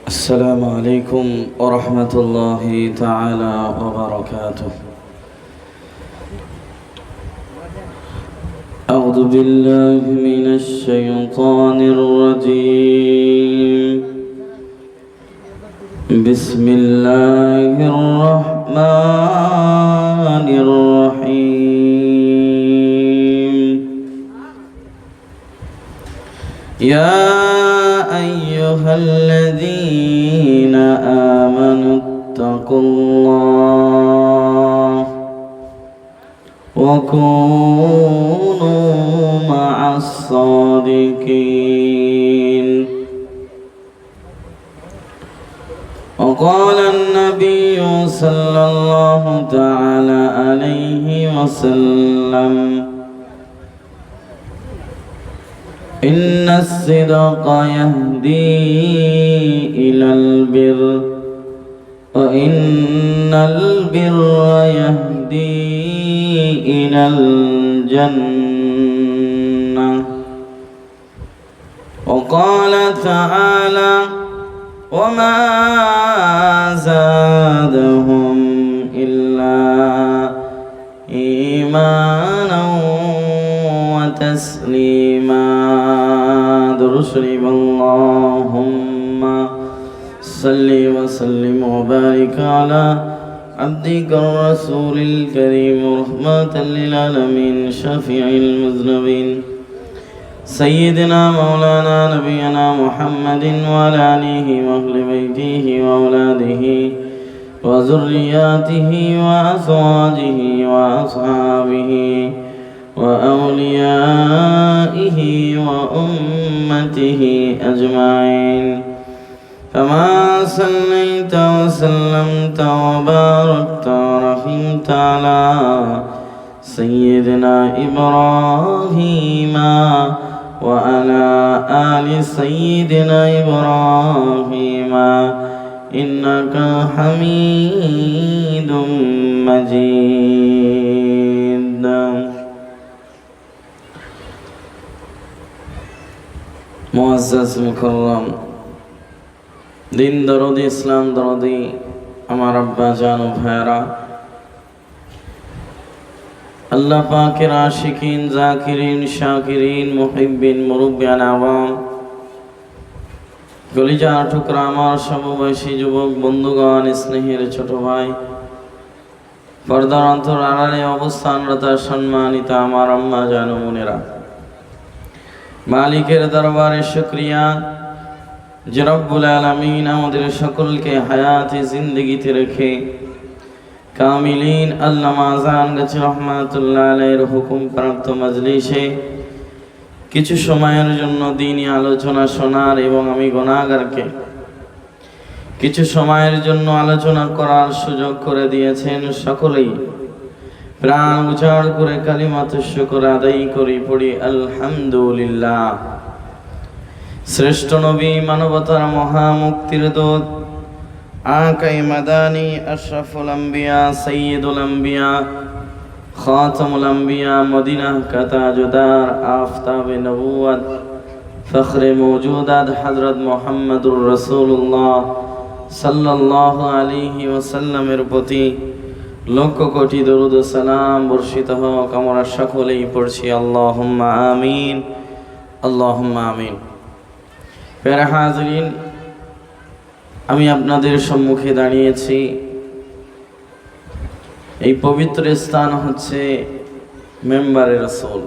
السلام عليكم ورحمة الله تعالى وبركاته. أعوذ بالله من الشيطان الرجيم. بسم الله الرحمن الرحيم. يا أيها الذين آمنوا اتقوا الله وكونوا مع الصادقين. وقال النبي صلى الله تعالى عليه وسلم: إن الصدق يهدي إلى البر وإن البر يهدي إلى الجنة. وقال تعالى: وما زادهم إلا إيمانا وتسليما. درشريف اللهم صل وسلم وبارك على عبدك الرسول الكريم رحمة للعالمين شفيع المذنبين سيدنا مولانا نبينا محمد وعلى آله وأهل بيته وأولاده وذرياته وأزواجه وأصحابه وأوليائه وأمته أجمعين، كما صليت وسلمت وباركت ورحمت على سيدنا إبراهيم وعلى آل سيدنا إبراهيم إنك حميد مجيد. মুআজ্জাজ মুকাররম দিন দরদি ইসলাম দরদি আমার আব্বা জান ও ভাইরা, আল্লাহ পাকের আশিকিন জাকিরিন শাকিরিন মুহিব্বিন মুরব্বিয়ান আওয়াম, কলিজার টুকরা আমার সমবয়সী যুবক বন্ধুগণ, স্নেহের ছোট ভাই, পর্দার অন্তর আড়ালে অবস্থানরত সম্মানিত আমার আম্মা জান ও বোনেরা, মালিকের দরবারে শুকরিয়া যে রব্বুল আলামিন আমাদের সকলকে হায়াতে জিন্দেগিতে রেখে কামিলিন আল্লামা আযান গাছি রহমাতুল্লাহ আলাইহির হুকুম প্রাপ্ত মজলিসে কিছু সময়ের জন্য দ্বীনি আলোচনা শোনার এবং আমি গুনাহগারকে কিছু সময়ের জন্য আলোচনা করার সুযোগ করে দিয়েছেন। সকলেই প্রাণ উজাড় করে কালিমাতুশ শুকর আদায় করি, পড়ি আলহামদুলিল্লাহ। শ্রেষ্ঠ নবী, মানবতার মহা মুক্তির দূত, আকাই মাদানী, আশরাফুল আম্বিয়া, সাইয়্যিদুল আম্বিয়া, খাতামুল আম্বিয়া, মদিনা কা তাজদার, আফতাবে নবুয়ত, ফখরে মওজুদাত হযরত মুহাম্মদুর রাসূলুল্লাহ সাল্লাল্লাহু আলাইহি ওয়াসাল্লামের প্রতি লক্ষ কোটি দরুদ ও সালাম বর্ষিত হোক। আমরা সকলেই পড়ছি আল্লাহুম্মা আমিন, আল্লাহুম্মা আমিন। প্যারা হাজিরিন, আমি আপনাদের সম্মুখে দাঁড়িয়েছি। এই পবিত্র স্থান হচ্ছে মেম্বারে রাসূল।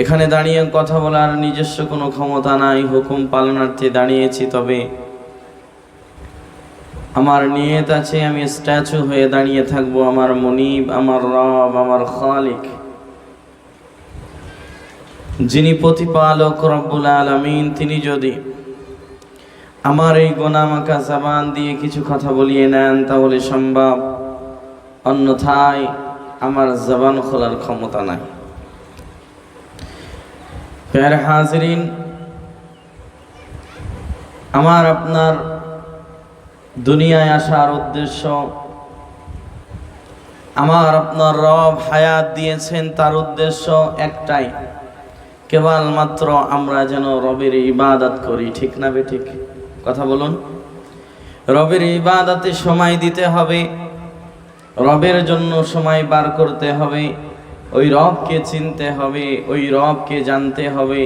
এখানে দাঁড়িয়ে কথা বলার নিজস্ব কোনো ক্ষমতা নাই, হুকুম পালনার্থে দাঁড়িয়েছি। তবে আমার নিয়ত আছে আমি স্ট্যাচু হয়ে দাঁড়িয়ে থাকবো। আমার মুনিব, আমার রব, আমার খালিক, যিনি প্রতিপালক রব্বুল আলামিন, তিনি যদি আমার এই গোনামাকা জবান দিয়ে কিছু কথা বলিয়ে নেন তাহলে সম্ভব, অন্যথায় আমার জবান খোলার ক্ষমতা নাই। প্যারা হাজিরিন, আমার আপনার দুনিয়ায় আসার উদ্দেশ্য আমার আপনার রব হায়াত দিয়েছেন, তার উদ্দেশ্য একটাই, কেবলমাত্র আমরা যেন রবের ইবাদত করি। ঠিক না বেঠিক? কথা বলুন। রবের ইবাদতে সময় দিতে হবে, রবের জন্য সময় বার করতে হবে, ওই রবকে চিনতে হবে, ওই রবকে জানতে হবে,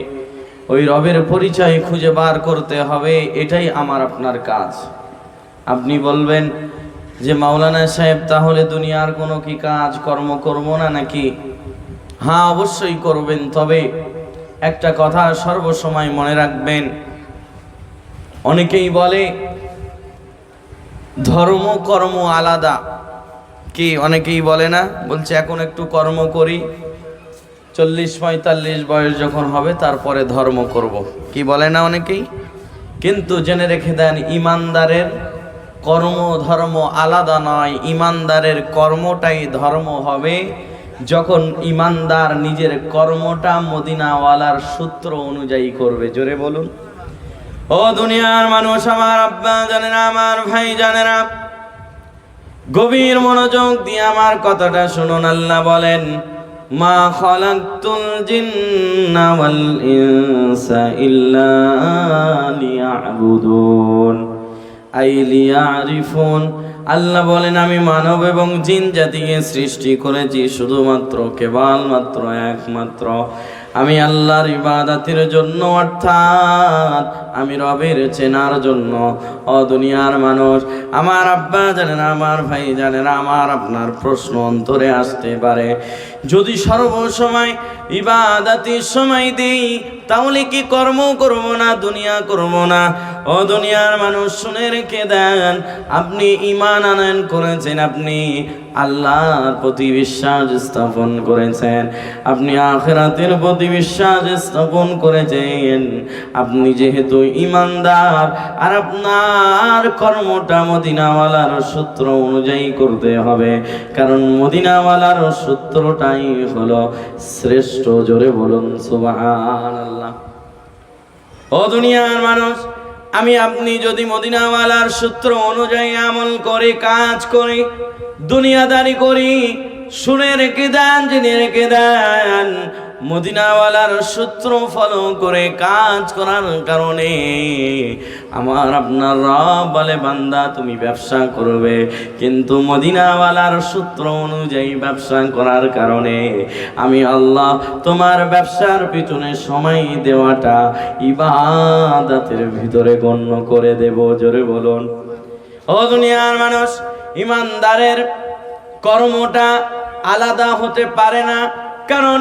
ওই রবের পরিচয় খুঁজে বার করতে হবে। এটাই আমার আপনার কাজ। আপনি বলবেন যে মাওলানা সাহেব তাহলে দুনিয়ার কোনো কি কাজ কর্ম করবো না নাকি? হ্যাঁ, অবশ্যই করবেন। তবে একটা কথা সর্বসময় মনে রাখবেন, অনেকেই বলে ধর্ম কর্ম আলাদা। কি অনেকেই বলে না? বলছে এখন একটু কর্ম করি, 40-45 বয়স যখন হবে তারপরে ধর্ম করব। কি বলে না অনেকেই? কিন্তু জেনে রেখে দেন, ইমানদারের কর্ম ধর্ম আলাদা নয়। ইমানদারের কর্মটাই ধর্ম হবে যখন ইমানদার নিজের কর্মটা মদিনাওয়ালার সূত্র অনুযায়ী করবে। জোরে বলুন। ও দুনিয়ার মানুষ, আমার আব্বা জানেরা, আমার ভাই জানেরা, গভীর মনোযোগ দিয়ে আমার কথাটা শুনুন। আল্লাহ বলেন, মা খালাকতুল জিন্না ওয়াল ইনসা ইল্লা লিয়াবুদুন আই লিয়ারিফুন। আল্লাহ বলেন, আমি মানব এবং জিন জাতিকে সৃষ্টি করেছি শুধুমাত্র কেবলমাত্র একমাত্র আমি আল্লাহর ইবাদতের জন্য, অর্থাৎ আমি রবের চেনার জন্য। ও দুনিয়ার মানুষ, আমার আব্বা জানেন, আমার ভাই জানেন, আমার আপনার প্রশ্ন অন্তরে আসতে পারে, যদি সর্বসময় ইবাদতের সময় দেই তাহলে কি কর্ম করব না, দুনিয়া করব না? ও দুনিয়ার মানুষ, শুনে রেখে দেন, আপনি ঈমান আনয়ন করেছেন, আপনি আল্লাহর প্রতি বিশ্বাস স্থাপন করেছেন, আপনি আখিরাতের প্রতি বিশ্বাস স্থাপন করেছেন। আপনি যেহেতু ঈমানদার, আর আপনার কর্মটা মদিনাওয়ালার সূত্র অনুযায়ী করতে হবে, কারণ মদিনাওয়ালার সূত্রটাই হলো শ্রেষ্ঠ। জোরে বলুন সুবহানাল্লাহ। ও দুনিয়ার মানুষ, আমি আপনি যদি মদিনাওয়ালার সূত্র অনুযায়ী আমল করে, কাজ করি, দুনিয়াদারি করি, শুনে রেখে দেন, জেনে রেখে দেন, মদিনাওয়ালার সূত্র ফলো করে কাজ করার কারণে আমার আপনার রব বলে, বান্দা তুমি ব্যবসা করবে, কিন্তু মদিনাওয়ালার সূত্র অনুযায়ী ব্যবসা করার কারণে আমি আল্লাহ তোমার ব্যবসার পিছনে সময় দেওয়াটা ইবাদতের ভিতরে গণ্য করে দেব। জোরে বলুন। ও দুনিয়ার মানুষ, ইমানদারের কর্মটা আলাদা হতে পারে না, কারণ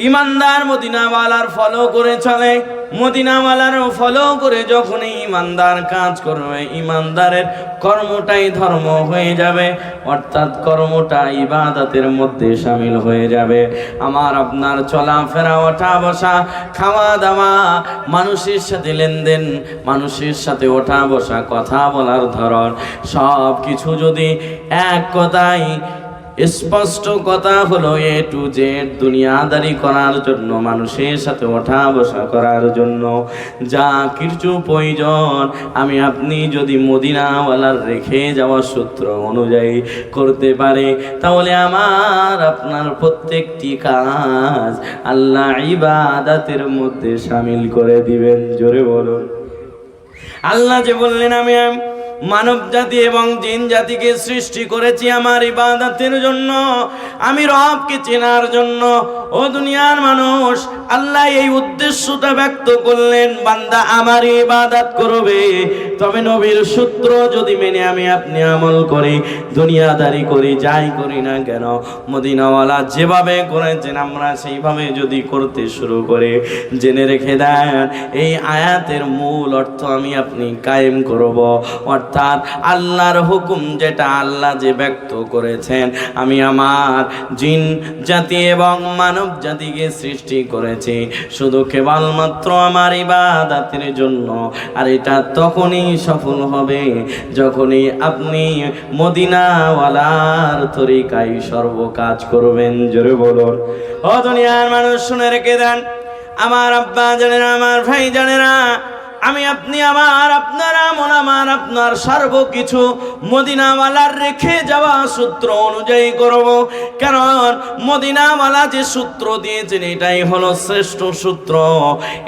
ইমানদার মদিনাওয়ালার ফলো করে চলে, মদিনাওয়ালার ফলো করে যখনই ইমানদার কাজ করবে, ইমানদারের কর্মটাই ধর্ম হয়ে যাবে, অর্থাৎ কর্মটা ইবাদতের মধ্যে শামিল হয়ে যাবে। আমার আপনার চলাফেরা, ওঠা বসা, খাওয়া দাওয়া, মানুষের সাথে লেনদেন, মানুষের সাথে ওঠা বসা, কথা বলার ধরন, সব কিছু যদি এক কথায় স্পষ্ট কথা হলো এ টু জেড, দুনিয়াদারি করার জন্য, মানুষের সাথে ওঠা বসা করার জন্য যা কিছু প্রয়োজন, আমি আপনি যদি মদিনাওয়ালার রেখে যাওয়া সূত্র অনুযায়ী করতে পারে, তাহলে আমার আপনার প্রত্যেকটি কাজ আল্লাহ ইবাদতের মধ্যে শামিল করে দিবেন। জোরে বলুন। আল্লাহ যে বললেন, আমি মানব জাতি এবং জিন জাতিকে সৃষ্টি করেছি আমার ইবাদতের জন্য, আমি রবকে চেনার জন্য। ও দুনিয়ার মানুষ, আল্লাহ এই উদ্দেশ্যটা ব্যক্ত করলেন, বান্দা আমার ইবাদত করবে, তবে নবীর সূত্র যদি মেনে আমি আপনি আমল করি, দুনিয়াদারি করি, যাই করি না কেন, মদিনাওয়ালা যেভাবে করেছেন আমরা সেইভাবে যদি করতে শুরু করে, জেনে রেখে দেন, এই আয়াতের মূল অর্থ আমি আপনি কায়েম করব, অর্থাৎ আল্লাহর হুকুম যেটা আল্লাহ যে ব্যক্ত করেছেন, আমি আমার জিন জাতি এবং মানব জাতিকে সৃষ্টি করেছি শুধু কেবলমাত্র আমার ইবাদতের জন্য। আর এটা তখনই সফল হবে যখনই আপনি মদিনাওয়ালার তরিকায় সর্বকাজ করবেন। জোরে বলুন। ও দুনিয়ার মানুষ, শুনে রেখে দেন, আমার আব্বা জানেরা, আমার ভাই জানেরা, আমি আপনি, আমার আপনারা, আমার আপনার সর্বকিছু মদিনাওয়ালার রেখে যাওয়া সূত্র অনুযায়ী করব, কারণ মদিনাওয়ালা যে সূত্র দিয়েছেন এটাই হলো শ্রেষ্ঠ সূত্র।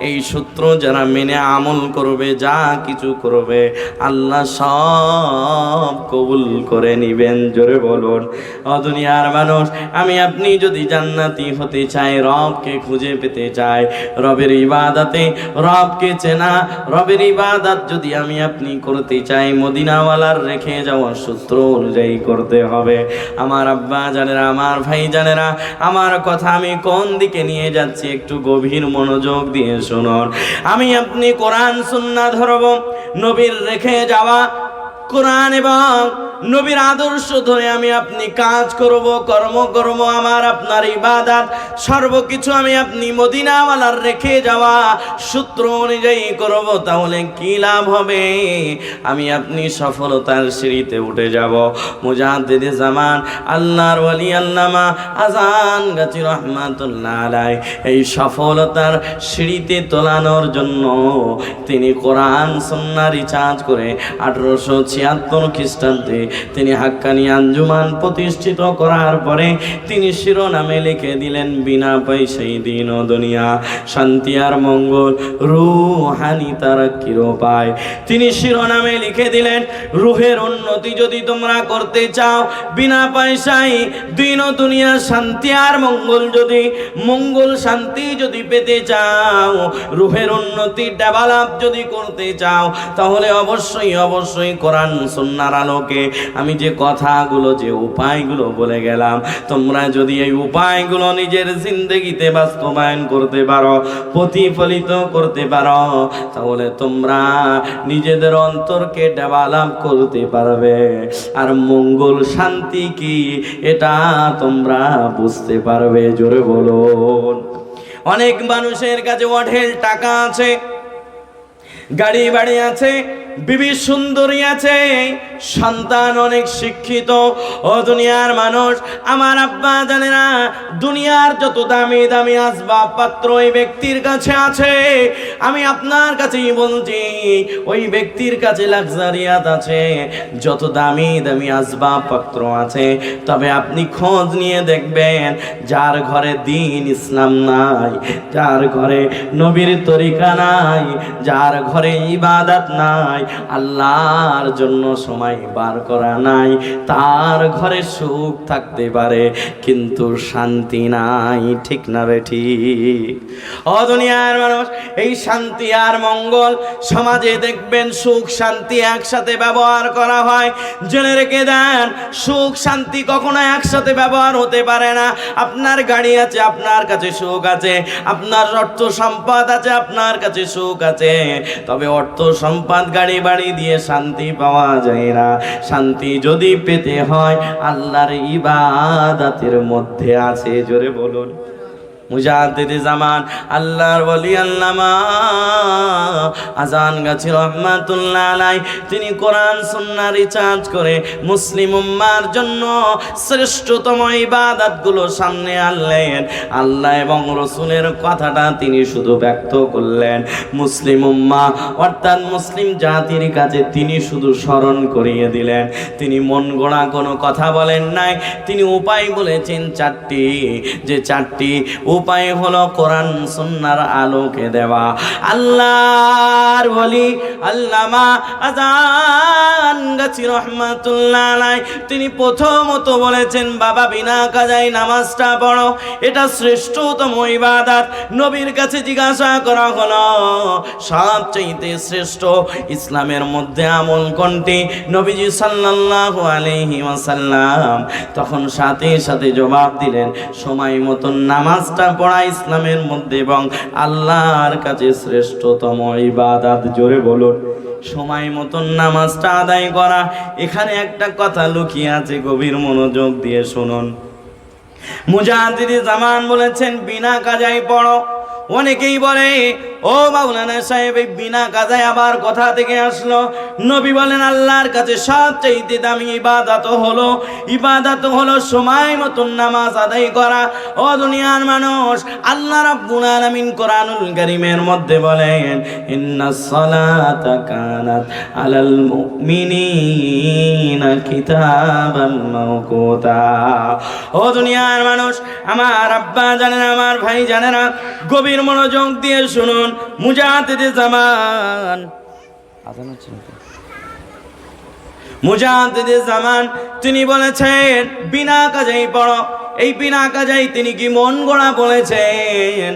এই সূত্র যারা মেনে আমল করবে, যা কিছু করবে আল্লাহ সব কবুল করে নিবেন। জোরে বলুন। ও দুনিয়ার মানুষ, আমি আপনি যদি জান্নাতি হতে চাই, রবকে খুঁজে পেতে চাই, রবের ইবাদতে রবকে চেনা, রবের ইবাদত যদি আমি আপনি করতে চাই, মদিনাওয়ালার রেখে যাওয়ার সূত্র অনুযায়ী করতে হবে। আমার আব্বা জানেরা, আমার ভাই জানেরা, আমার কথা আমি কোন দিকে নিয়ে যাচ্ছি একটু গভীর মনোযোগ দিয়ে শুনুন। আমি আপনি কোরআন সুন্নাহ ধরব, নবীর রেখে যাওয়া কোরআন এবং নবীর আদর্শ ধরে আমি আপনি কাজ করব, কর্ম করব, আমার আপনার ইবাদত সর্বকিছু আমি আপনি মদিনাওয়ালার রেখে যাওয়া সূত্র অনুযায়ী করব। তাহলে কি লাভ হবে? আমি আপনি সফলতার সিঁড়িতে উঠে যাব। মুজাদ্দিদে জামান আল্লাহর ওয়ালি আল্লামা আজান গাজী রহমাতুল্লাহ আলাইহি এই সফলতার সিঁড়িতে তোলানোর জন্য তিনি কোরআন সুন্নাহ রিসার্চ করে 1876 খ্রিস্টাব্দে তিনি হাক্কানি আঞ্জুমান প্রতিষ্ঠিত করার পরে তিনি শিরোনামে লিখে দিলেন, বিনা পয়সায় দিন ও দুনিয়া, শান্তি আর মঙ্গল, রুহানি তারাক্কির উপায়। তিনি শিরোনামে লিখে দিলেন, রুহের উন্নতি যদি তোমরা করতে চাও, বিনা পয়সায় দিন ও দুনিয়া, শান্তি আর মঙ্গল শান্তি যদি পেতে চাও, রুহের উন্নতি ডেভেলপ যদি করতে চাও, তাহলে অবশ্যই কোরআন সুন্নাহর আলোকে আমি যে কথাগুলো, যে উপায়গুলো বলে গেলাম, তোমরা যদি এই উপায়গুলো নিজের জিন্দেগিতে বাস্তবায়ন করতে পারো, প্রতিফলিত করতে পারো, তাহলে তোমরা নিজেদের অন্তরকে ডেভেলপ করতে পারবে। আর মঙ্গল শান্তি কি এটা তোমরা বুঝতে পারবে। জোরে বলুন। অনেক মানুষের কাছে অঢেল টাকা আছে, গাড়ি বাড়ি আছে, বিবি সুন্দরী আছে, সন্তান অনেক শিক্ষিত। ও দুনিয়ার মানুষ, আমার আব্বা জানে না, দুনিয়ার যত দামি দামি আসবাবপত্র ওই ব্যক্তির কাছে আছে। আমি আপনার কাছেই বলছি, ওই ব্যক্তির কাছে লাক্সারিয়াত আছে, যত দামি দামি আসবাবপত্র আছে। তবে আপনি খোঁজ নিয়ে দেখবেন, যার ঘরে দ্বীন ইসলাম নাই, যার ঘরে নবীর তরিকা নাই, যার ঘরে ইবাদত নাই, আল্লাহর জন্য সময় বার করা নাই, তার ঘরে সুখ থাকতে পারে কিন্তু শান্তি নাই। ঠিক না রে ঠিক? ও দুনিয়ার মানুষ, এই শান্তি আর মঙ্গল সমাজে দেখবেন সুখ শান্তি একসাথে ব্যবহার করা হয়। জেনে রেখে দেন, সুখ শান্তি কখনো একসাথে ব্যবহার হতে পারে না। আপনার গাড়ি আছে, আপনার কাছে সুখ আছে, আপনার অর্থ সম্পদ আছে, আপনার কাছে সুখ আছে, তবে অর্থ সম্পদ গাড়ি বাড়ি দিয়ে শান্তি পাওয়া যায় না। শান্তি যদি পেতে হয় আল্লাহর ইবাদতের মধ্যে আছে। জোরে বলুন। মুজাদ্দিদে জামান আল্লাহর ওয়ালি আল্লামা আজান গাজী রহমাতুল্লাহ আলাইহি তিনি কোরআন সুন্নাহ রিসার্চ করে মুসলিম উম্মার জন্য শ্রেষ্ঠতম ইবাদতগুলো সামনে আনলেন। আল্লাহ এবং রাসূলের কথাটা তিনি শুধু ব্যক্ত করলেন, মুসলিম উম্মাহ অর্থাৎ মুসলিম জাতির কাছে তিনি শুধু স্মরণ করিয়ে দিলেন। তিনি মন গড়া কোনো কথা বলেন নাই, তিনি উপায় বলেছেন চারটি, যে চারটি উপায় হলো কোরআন সুন্নাহর আলোকে দেওয়া। আল্লাহর ওয়ালি আল্লামা আজান গাজী রহমাতুল্লাহ আলাইহি তিনি প্রথমত বলেছেন, বাবা বিনা কাজায় নামাজটা পড়ো, এটা শ্রেষ্ঠতম ইবাদত। নবীর কাছে জিজ্ঞাসা করা হলো, সবচেয়ে শ্রেষ্ঠ ইসলামের মধ্যে আমল কোনটি? নবীজি সাল্লাল্লাহু আলাইহি ওয়াসাল্লাম তখন সাথে সাথে জবাব দিলেন, সময় মতন নামাজটা পড়া ইসলামের মধ্যে এবং আল্লাহর কাছে শ্রেষ্ঠতম ইবাদত। জোরে বলুন। সময় মতন নামাজটা আদায় করা। এখানে একটা কথা লুকিয়ে আছে, গভীর মনোযোগ দিয়ে শুনুন। মুজাদ্দিদে জামান বলেছেন, বিনা কাজায় পড়ো। অনেকেই বলে ও মাওলানা সাহেব, এই বিনা কাজায় আবার কোথা থেকে আসলো? নবী বলেন আল্লাহর কাছে সবচেয়ে দামি ইবাদত হলো সময় মতন নামাজ আদায় করা। ও দুনিয়ার মানুষ, আল্লাহ রাব্বুল আলামিন কোরআনুল কারীমের মধ্যে বলেন ইন্নাস সালাতা কানাত আলাল মুমিনিনা কিতাবান মাওকুতা। ও দুনিয়ার মানুষ, আমার আব্বা জানেন, আমার ভাই জানেন না, গভীর মনোযোগ দিয়ে শুনুন। মুজাদ্দিদে জামান, আযান হচ্ছে নাকি? মুজাদ্দিদে জামান তিনি বলেছেন বিনা কাজেই পড়ো। এই বিনা কাজাই তিনি কি মন গড়া বলেছেন?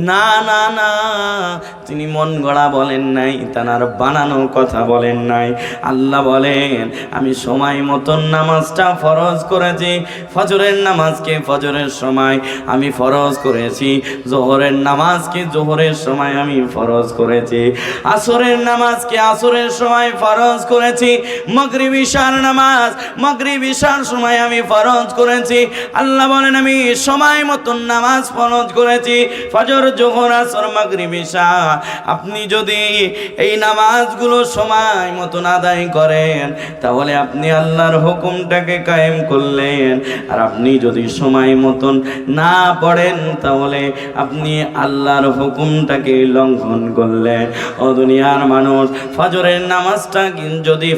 না না না, তিনি মন গড়া বলেন নাই, তার বানানো কথা বলেন নাই। আল্লাহ বলেন আমি সময় মতন নামাজটা ফরজ করেছি। ফজরের নামাজকে ফজরের সময় আমি ফরজ করেছি, জোহরের নামাজকে জোহরের সময় আমি ফরজ করেছি, আসরের নামাজকে আসরের সময় ফরজ করেছি, মাগরিব ইশার নামাজ মাগরিব ইশার সময় আমি ফরজ করেছি। আল্লাহ বলেন আমি সময় মতন নামাজ ফরজ করেছি, ফজর জোহর আসর মাগরিব ইশা। আপনি যদি এই নামাজগুলো সময় মতন আদায় করেন তাহলে আপনি আল্লাহর হুকুমটাকে কায়েম করলেন, আর আপনি যদি সময় মতন না পড়েন তাহলে আপনি আল্লাহর হুকুমটাকে লঙ্ঘন করলেন। ও দুনিয়ার মানুষ, ফজরের নামাজটা যদি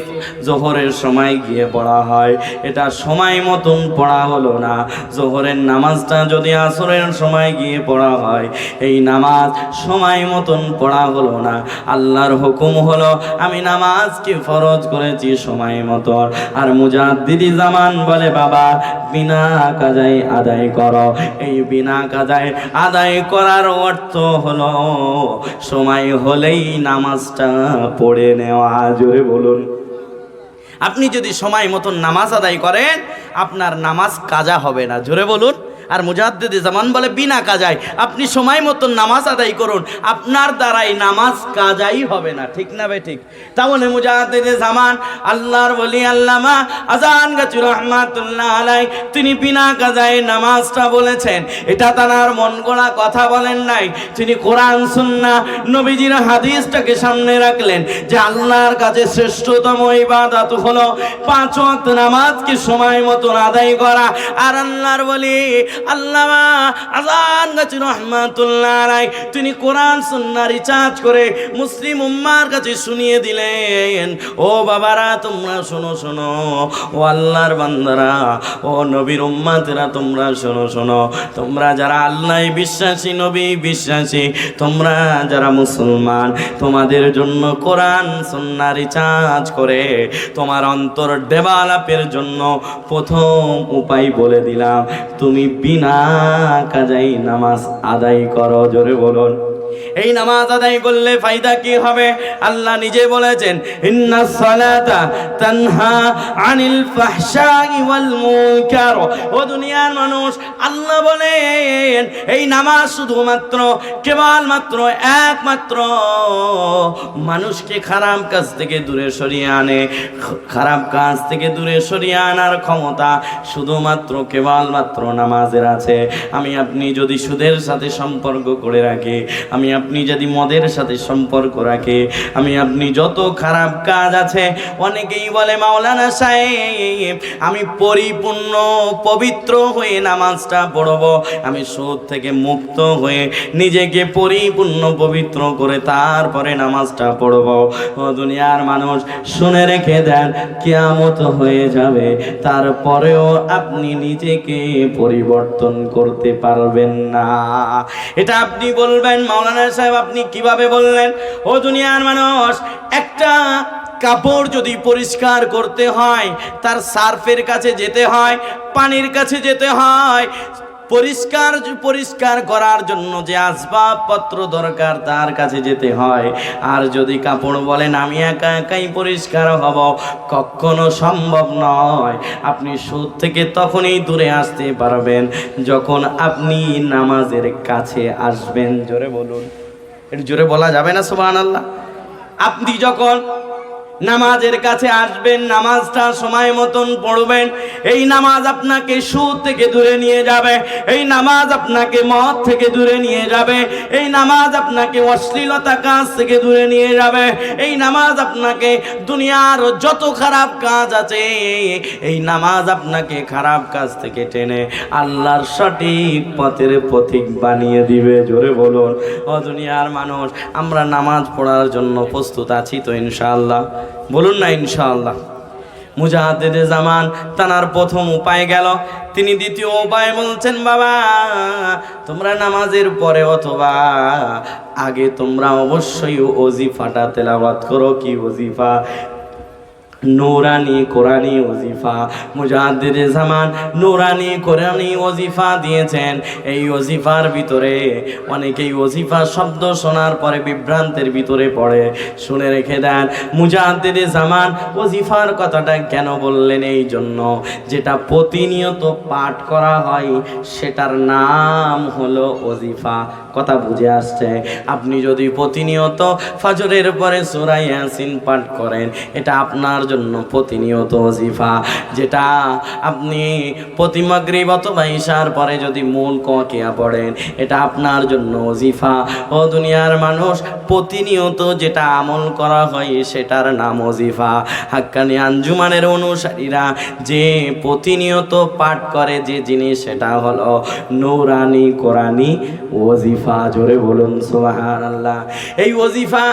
জোহরের সময় গিয়ে পড়া হয় এটা সময় মতন পড়া হলো না। জোহরের নামাজটা যদি আসরের সময় গিয়ে পড়া হয় এই নামাজ সময় মতন পড়া হলো না। আল্লাহর হুকুম হলো আমি নামাজকে ফরজ করেছি সময় মতন। আর মুজাদ্দিদি জামান বলে বাবা বিনা কাজায় আদায় করো। এই বিনা কাজায় আদায় করার অর্থ হলো সময় হলেই নামাজটা পড়ে নেওয়া। জোরে বলুন। আপনি যদি সময় মতন নামাজ আদায় করেন আপনার নামাজ কাজা হবে না। জোরে বলুন। আর মুজাদ্দিদে জামান বলে বিনা কাজায় আপনি সময় মতন নামাজ আদায় করুন, আপনার দ্বারাই নামাজ কাজাই হবে না। ঠিক না ভাই? ঠিক। তাহলে মুজাদ্দিদে জামান আল্লাহর ওলি আল্লামা আযান গাছী রাহমাতুল্লাহ আলাইহি তিনি বিনা কাজায় নামাজটা বলেছেন। এটা তার মন গড়া কথা বলেন নাই, তিনি কোরআন সুন্নাহ নবীজির হাদিসটাকে সামনে রাখলেন যে আল্লাহর কাছে শ্রেষ্ঠতম ইবাদত হলো 5 ওয়াক্ত নামাজকে সময় মতন আদায় করা। আর আল্লাহর ওলি আল্লামা আযান গাছী রাহমাতুল্লাহ আলাইহি তিনি কোরআন সুন্নাহ রিসার্চ করে মুসলিম উম্মার কাছে শুনিয়ে দিলেন, ও বাবারা তোমরা শোনো শোনো, ও আল্লাহর বান্দারা, ও নবীর উম্মাতেরা তোমরা শোনো শোনো, তোমরা যারা আল্লাহ বিশ্বাসী নবী বিশ্বাসী, তোমরা যারা মুসলমান, তোমাদের জন্য কোরআন সুন্নাহ রিসার্চ করে তোমার অন্তর ডেভেলপের জন্য প্রথম উপায় বলে দিলাম, তুমি বিনা কাজাই নামাজ আদায় করো। জোরে বলুন। এই নামাজ আদায় করলে ফায়দা কি হবে? আল্লাহ নিজে বলেছেন ইন্নাস সালাতা তানহা আনিল ফাহশাই ওয়াল মুনকার। ও দুনিয়ার মানুষ, আল্লাহ বলেন এই নামাজ শুধুমাত্র কেবলমাত্র একমাত্র মানুষকে খারাপ কাজ থেকে দূরে সরিয়ে আনে। খারাপ কাজ থেকে দূরে সরিয়ে আনার ক্ষমতা শুধুমাত্র কেবলমাত্র নামাজের আছে। আমি আপনি যদি সুদের সাথে সম্পর্ক করে রাখি, আমি আপনি যদি মদের সাথে সম্পর্ক রাখে, আমি আপনি যত খারাপ কাজ আছে, অনেকেই বলে মাওলানা সাহেব আমি পরিপূর্ণ পবিত্র হয়ে নামাজটা পড়ব, আমি সুদ থেকে মুক্ত হয়ে নিজেকে পরিপূর্ণ পবিত্র করে তারপরে নামাজটা পড়ব। ও দুনিয়ার মানুষ শুনে রেখে দেন, কিয়ামত হয়ে যাবে তারপরেও আপনি নিজেকে পরিবর্তন করতে পারবেন না। এটা আপনি বলবেন মাওলানা সাহেব আপনি কিভাবে বললেন? ও দুনিয়ার মানুষ, একটা কাপড় যদি পরিষ্কার করতে হয় তার সার্ফের কাছে যেতে হয়, পানির কাছে যেতে হয়। পরিষ্কার করার জন্য যে আসবাবপত্র দরকার তার কাছে যেতে হয়। আর যদি কাপড় বলেন আমি একা একাই পরিষ্কার হব, কখনো সম্ভব নয়। আপনি সুদ থেকে তখনই দূরে আসতে পারবেন যখন আপনি নামাজের কাছে আসবেন। জোরে বলুন। একটু জোরে বলা যাবে না সুবহানাল্লাহ? আপনি যখন নামাজের কাছে আসবেন, নামাজটা সময় মতন পড়বেন। এই নামাজ আপনাকে সুদ থেকে দূরে নিয়ে যাবে, এই নামাজ আপনাকে মদ থেকে দূরে নিয়ে যাবে, এই নামাজ আপনাকে অশ্লীলতা কাজ থেকে দূরে নিয়ে যাবে, এই নামাজ আপনাকে দুনিয়ার যত খারাপ কাজ আছে এই নামাজ আপনাকে খারাপ কাজ থেকে টেনে আল্লাহর সঠিক পথের পথিক বানিয়ে দিবে। জোরে বলুন ও দুনিয়ার মানুষ, আমরা নামাজ পড়ার জন্য প্রস্তুত আছি তো ইনশাআল্লাহ? বলুন না ইনশাআল্লাহ। মুজাদ্দিদে জামান তানার প্রথম উপায় গেল, তিনি দ্বিতীয় উপায় বলছেন, বাবা তোমরা নামাজের পরে অথবা আগে তোমরা অবশ্যই ওজিফাটা তেলাওয়াত করো। কি ওজিফা? নূরানি কোরআনি ওজিফা। মুজাদ্দিদে জামান নূরানি কোরআনি ওজিফা দিয়েছেন। এই ওজিফার ভিতরে অনেকেই ওজিফা শব্দ শোনার পরে বিভ্রান্তের ভিতরে পড়ে। শুনে রেখে দেন, মুজাদ্দিদে জামান ওজিফার কথাটা কেন বললেন? এই জন্য যেটা প্রতিনিয়ত পাঠ করা হয় সেটার নাম হলো ওজিফা। কথা বুঝে আসছে? আপনি যদি প্রতিনিয়ত ফজরের পরে সূরা ইয়াসিন পাঠ করেন, এটা আপনার জন্য প্রতিনিয়ত ওজিফা। যেটা আপনি প্রতি মাগরিব অথবা ইশার পরে যদি মূল ওয়াকিয়া পড়েন, এটা আপনার জন্য ওজিফা। ও দুনিয়ার মানুষ, প্রতিনিয়ত যেটা আমল করা হয় সেটার নাম ওজিফা। হাক্কানি আঞ্জুমানের অনুসারীরা যে প্রতিনিয়ত পাঠ করে যে জিনিস, সেটা হলো নূরানি কোরআনি ওজিফা। জোরে বলুন সুবহানাল্লাহ। এই ওজিফা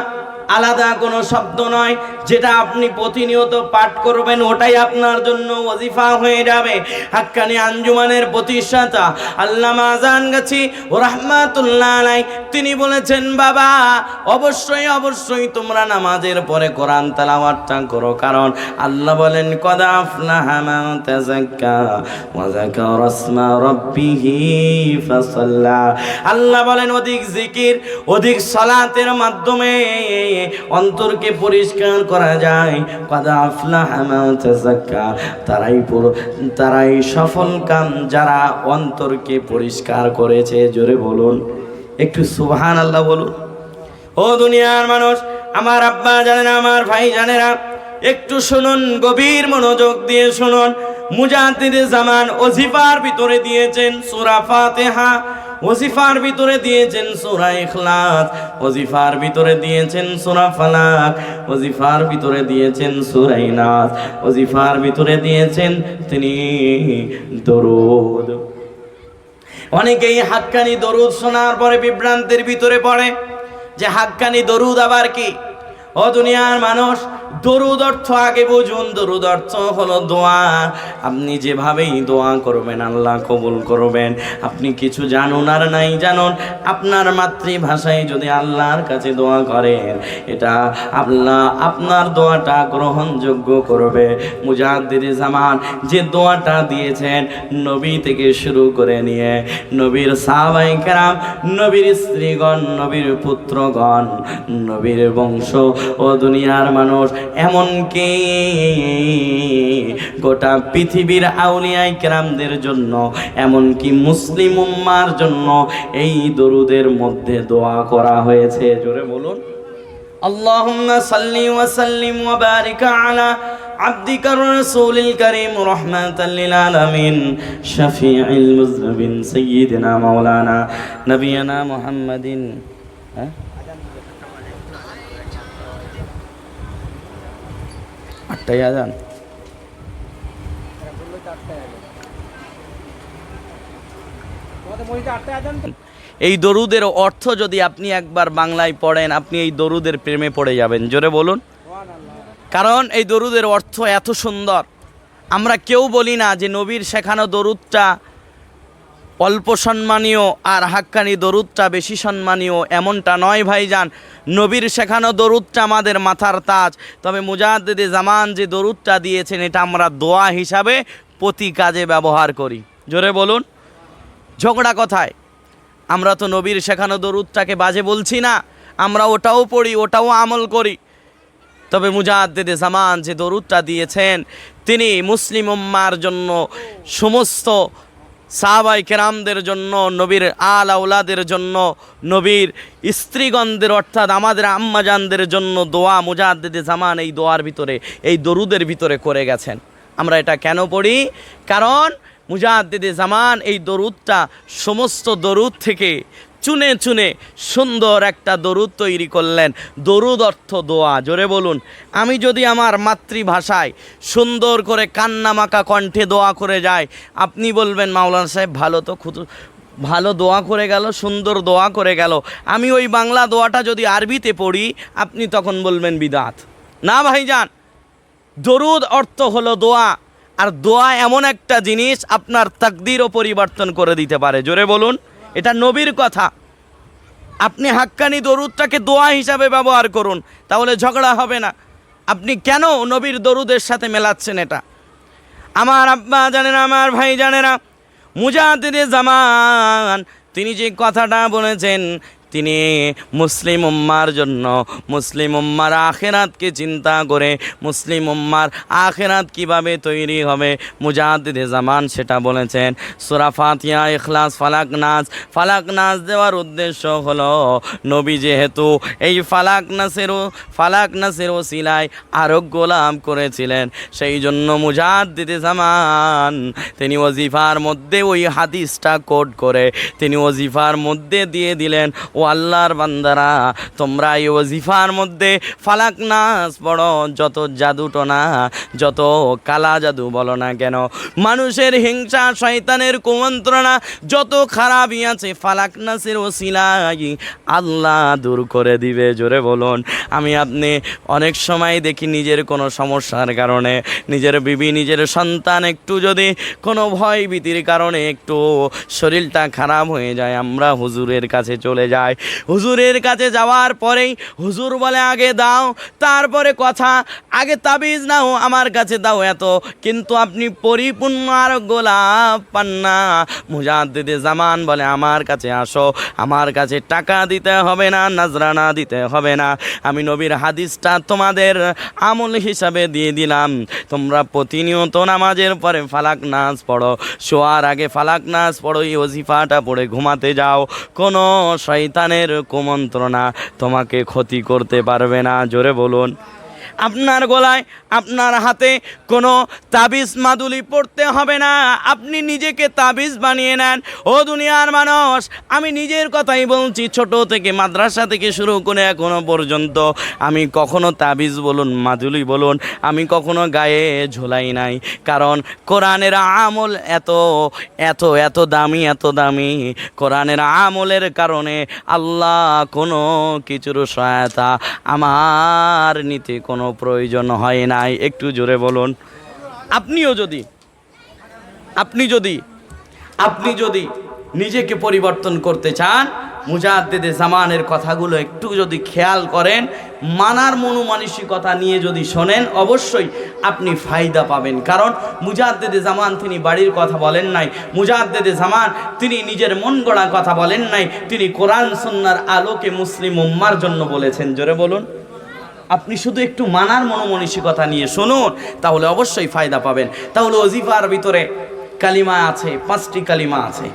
আলাদা কোনো শব্দ নয়, যেটা আপনি প্রতিনিয়ত পাঠ করবেন ওটাই আপনার জন্য ওজিফা হয়ে যাবে। হাক্কানি আঞ্জুমানের প্রতিষ্ঠাতা আল্লামা আযান গাছি রাহমাতুল্লাহ আলাইহি তিনি বলেছেন, বাবা অবশ্যই অবশ্যই তোমরা নামাজের পরে কোরআন তেলাওয়াতটা করো, কারণ আল্লাহ বলেন কদ আফলাহা মান তাযাক্কা ওয়া যাকারা ইসমা রাব্বিহি ফাসাল্লা। আল্লাহ বলেন অধিক জিকির, অধিক সালাতের মাধ্যমে অন্তরকে পরিষ্কার করা যায়। কদ আফলাহা মান তাযাক্কা, তারাই সফল কাম যারা অন্তরকে পরিষ্কার করেছে। জোরে বলুন একটু সুবহানাল্লাহ বলুন। ও দুনিয়ার মানুষ, আমার আব্বা জানেন, আমার ভাই জানেরা, একটু শুনুন, গভীর মনোযোগ দিয়ে শুনুন। মুজাদ্দিদে জামান ওজিফার ভিতরে দিয়েছেন সূরা ফাতিহা, ওজিফার ভিতরে দিয়েছেন সূরা ইখলাস, ওজিফার ভিতরে দিয়েছেন সূরা ফালাক, ওজিফার ভিতরে দিয়েছেন সূরা নাস, ওজিফার ভিতরে দিয়েছেন তিনি দরুদ। অনেকেই হাক্কানি দরুদ শোনার পরে বিভ্রান্তির ভিতরে পড়ে যে হাক্কানি দরুদ আবার কি? ও দুনিয়ার মানুষ, দরুদ অর্থ আগে বুঝুন। দরুদ অর্থ হলো দোয়া। আপনি যেভাবেই দোয়া করবেন আল্লাহ কবুল করবেন। আপনি কিছু জানুন আর নাই জানুন, আপনার মাতৃভাষায় যদি আল্লাহর কাছে দোয়া করেন, এটা আল্লাহ আপনার দোয়াটা গ্রহণযোগ্য করবে। মুজাদ্দিদে জামান যে দোয়াটা দিয়েছেন, নবী থেকে শুরু করে নিয়ে নবীর সাহাবায়ে কেরাম, নবীর স্ত্রীগণ, নবীর পুত্রগণ, নবীর বংশ, ও দুনিয়ার মানুষ, এমনকি গোটা পৃথিবীর আউলিয়ায়ে কেরামদের জন্য, এমনকি মুসলিম উম্মার জন্য এই দরুদের মধ্যে দোয়া করা হয়েছে। জোরে বলুন আল্লাহুম্মা সাল্লি ওয়া সাল্লিম ওয়া বারিক আলা আবদিকা রাসূলিল কারীম রাহমাতাল লিল আলামিন শাফিঈল মুযনিবিন সাইয়্যিদিনা মাওলানা নবিয়ানা মুহাম্মাদিন। আটটাই আজান। এই দরুদের অর্থ যদি আপনি একবার বাংলায় পড়েন, আপনি এই দরুদের প্রেমে পড়ে যাবেন। জোরে বলুন। কারণ এই দরুদের অর্থ এত সুন্দর। আমরা কেউ বলি না যে নবীর শেখানো দরুদটা অল্প সম্মানীয় আর হাক্কানি দরুদটা বেশি সম্মানীয়, এমনটা নয় ভাইজান। নবীর শেখানো দরুদটা আমাদের মাথার তাজ। তবে মুজাদ্দিদে জামান যে দরুদটা দিয়েছেন, এটা আমরা দোয়া হিসাবে প্রতি কাজে ব্যবহার করি। জোরে বলুন। ঝগড়া কথায় আমরা তো নবীর শেখানো দরুদটাকে বাজে বলছি না, আমরা ওটাও পড়ি, ওটাও আমল করি। তবে মুজাদ্দিদে জামান যে দরুদটা দিয়েছেন, তিনি মুসলিম উম্মার জন্য সমস্ত সাহাবায়ে কেরামদের জন্য, নবীর আল আওলাদের জন্য, নবীর স্ত্রীগণদের অর্থাৎ আমাদের আম্মাজানদের জন্য দোয়া মুজাদ্দিদে জামান এই দোয়ার ভিতরে, এই দরুদের ভিতরে করে গেছেন। আমরা এটা কেন পড়ি? কারণ মুজাদ্দিদে জামান এই দরুদটা সমস্ত দরুদ থেকে চুনে চুনে সুন্দর একটা দরুদ তৈরি করলেন। দরুদ অর্থ দোয়া। জোরে বলুন। আমি যদি আমার মাতৃভাষায় সুন্দর করে কান্নামাকা কণ্ঠে দোয়া করে যাই, আপনি বলবেন মাওলানা সাহেব ভালো দোয়া করে গেল, সুন্দর দোয়া করে গেল। আমি ওই বাংলা দোয়াটা যদি আরবিতে পড়ি, আপনি তখন বলবেন বিদআত। না ভাইজান, দরুদ অর্থ হলো দোয়া। আর দোয়া এমন একটা জিনিস আপনার তাকদীরও পরিবর্তন করে দিতে পারে। জোরে বলুন। এটা নবীর কথা। আপনি হাক্কানি দরুদটাকে দোয়া হিসাবে ব্যবহার করুন, তাহলে ঝগড়া হবে না। আপনি কেন নবীর দরুদের সাথে মেলাচ্ছেন এটা? আমার আব্বা জানেনা, আমার ভাই জানেনা, মুজাদ্দিদে জামান তিনি যে কথাটা বলেছেন, তিনি মুসলিম উম্মার জন্য, মুসলিম উম্মার আখেরাতকে চিন্তা করে, মুসলিম উম্মার আখেরাত কিভাবে তৈরি হবে, মুজাদ্দিদে জামান সেটা বলেছেন। সূরা ফাতিহা, ইখলাস, ফালাক নাস দেওয়ার উদ্দেশ্য হলো নবী যেহেতু এই ফালাক নাসের ওসিলায় আরোগ্য লাভ করেছিলেন, সেই জন্য মুজাদ্দিদে জামান তিনি ওজিফার মধ্যে ওই হাদিসটা কোট করে তিনি ওজিফার মধ্যে দিয়ে দিলেন, ও আল্লাহর বান্দারা, তোমরা এই ওজিফার মধ্যে ফালাক নাস পড়ো। যত জাদুটনা, যত কালা জাদু বলো না কেন, মানুষের হিংসা, শয়তানের কুমন্ত্রণা, যত খারাপই আছে, ফালাক নাসের ওসিলায় আল্লাহ দূর করে দিবে। জোরে বলুন। আমি আপনি অনেক সময় দেখি নিজের কোনো সমস্যার কারণে, নিজের বিবি, নিজের সন্তান একটু যদি কোনো ভয় ভীতির কারণে একটু শরীরটা খারাপ হয়ে যায়, আমরা হুজুরের কাছে চলে যাই। হুজুরের কাছে যাওয়ার পরেই হুজুর বলে আগে দাও, তারপরে কথা, আগে তাবিজ নাও, আমার কাছে দাও এত। কিন্তু আপনি পরিপূর্ণ আরোগ্য লাভ পান না। মুজাদ্দিদে জামান বলে আমার কাছে আসো, আমার কাছে টাকা দিতে হবে না, নাজরানা দিতে হবে না, আমি নবীর হাদিসটা তোমাদের আমল হিসাবে দিয়ে দিলাম। তোমরা প্রতিনিয়ত নামাজের পরে ফালাক নাস পড়ো, শোয়ার আগে ফালাক নাস পড়ো, এই ওজিফাটা পড়ে ঘুমাতে যাও। কোনো শয়তানের কুমন্ত্রণা তোমাকে ক্ষতি করতে পারবে না। জোরে বলুন। আপনার গলায়, আপনার হাতে কোনো তাবিজ মাদুলি পড়তে হবে না, আপনি নিজেকে তাবিজ বানিয়ে নেন। ও দুনিয়ার মানুষ, আমি নিজের কথাই বলছি, ছোট থেকে মাদ্রাসা থেকে শুরু করে এখনো পর্যন্ত আমি কখনো তাবিজ বলুন, মাদুলি বলুন, আমি কখনো গায়ে ঝোলাই নাই। কারণ কোরআনের আমল এত এত এত দামি, এত দামি। কোরআনের আমলের কারণে আল্লাহ কোনো কিছুর সহায়তা আমার নিতে কোনো প্রয়োজন হয় নাই। একটু জোরে বলুন। আপনি যদি নিজেকে পরিবর্তন করতে চান, মুজাদ্দিদে জামানের কথাগুলো একটু যদি খেয়াল করেন, মানার মনোমানসিকতা নিয়ে যদি শোনেন, অবশ্যই আপনি ফায়দা পাবেন। কারণ মুজাদ্দিদে জামান তিনি বাড়ির কথা বলেন নাই, মুজাদ্দিদে জামান তিনি নিজের মন গড়া কথা বলেন নাই, তিনি কোরআন সুন্নাহর আলোকে মুসলিম উম্মার জন্য বলেছেন। জোরে বলুন। আপনি শুধু একটু মানার মনোমানসিকতা নিয়ে শুনুন, তাহলে অবশ্যই ফায়দা পাবেন। তাহলে ওজিফার ভিতরে কালিমা আছে, 5টি কালিমা আছে।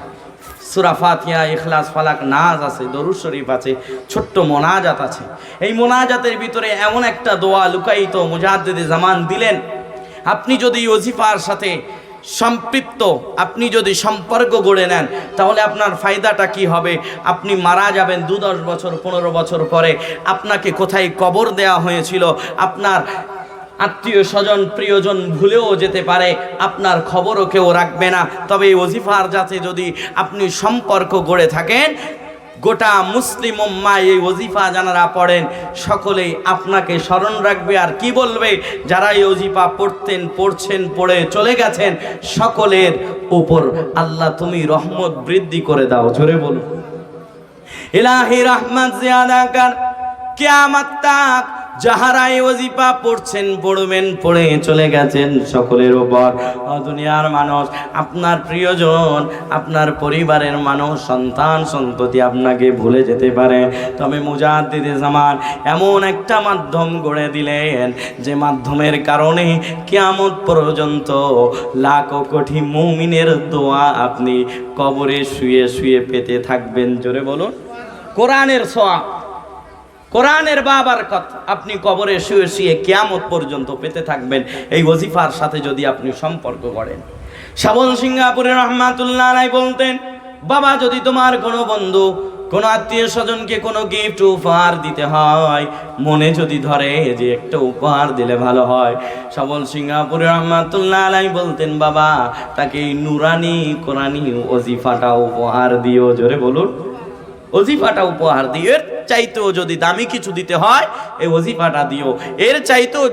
সূরা ফাতিহা, ইখলাস, ফালাক, নাস আছে, দরুদ শরীফ আছে, ছোট্ট মোনাজাত আছে। এই মোনাজাতের ভিতরে এমন একটা দোয়া লুকায়িত মুজাদ্দিদে জামান দিলেন। আপনি যদি ওজিফার সাথে সম্পৃক্ত, আপনি যদি সম্পর্ক গড়ে নেন, তাহলে আপনার ফায়দাটা কি হবে? আপনি মারা যাবেন 2-10 বছর 15 বছর পরে, আপনাকে কোথায় কবর দেওয়া হয়েছিল আপনার আত্মীয় স্বজন প্রিয়জন ভুলেও যেতে পারে, আপনার খবরও কেউ রাখবে না। তবে এই ওজিফার যাতে যদি আপনি সম্পর্ক গড়ে থাকেন, গোটা মুসলিম উম্মাহ এই ওজিফা যারা পড়েন সকলেই আপনাকে স্মরণ রাখবে। আর কি বলবে? যারা এই ওজিফা পড়ছেন, পড়ে চলে গেছেন, সকলের উপর আল্লাহ তুমি রহমত বৃদ্ধি করে দাও। জোরে বলুন। ইলাহি রহমত জিয়াদা কর, কিয়ামত তক যাহারা এই ওজিফা পড়ছেন, পড়বেন, পড়ে চলে গেছেন, সকলের উপর দুনিয়ার মানুষ, আপনার প্রিয়জন, আপনার পরিবারের মানুষ, সন্তান সন্ততি আপনাকে ভুলে যেতে পারে। তবে মুজাদ্দিদে জামান এমন একটা মাধ্যম গড়ে দিলেন যে মাধ্যমের কারণে কিয়ামত পর্যন্ত লাখো কোটি মুমিনের দোয়া আপনি কবরে শুয়ে শুয়ে পেতে থাকবেন। জোরে বলুন, কোরআনের সওয়াব, কোরআনের বারাকাত আপনি কবরে শুয়ে শুয়ে কিয়ামত পর্যন্ত পেতে থাকবেন এই ওজিফার সাথে যদি আপনি সম্পর্ক করেন। শাবল সিঙ্গাপুরের রহমাতুল্লাহ আলাইহি বলতেন, বাবা যদি তোমার কোনো বন্ধু, কোনো আত্মীয় স্বজনকে কোনো গিফট উপহার দিতে হয়, মনে যদি ধরে যে একটা উপহার দিলে ভালো হয়, শাবল সিঙ্গাপুরের রহমাতুল্লাহ আলাইহি বলতেন, বাবা তাকে এই নুরানি কোরআনি ওজিফাটা উপহার দিও। জোরে বলুন, ওজিফাটা উপহার দিও। এর চাইতেও যদি দামি কিছু দিতে হয় এই ওজিফাটা দিও। এর চাইতেও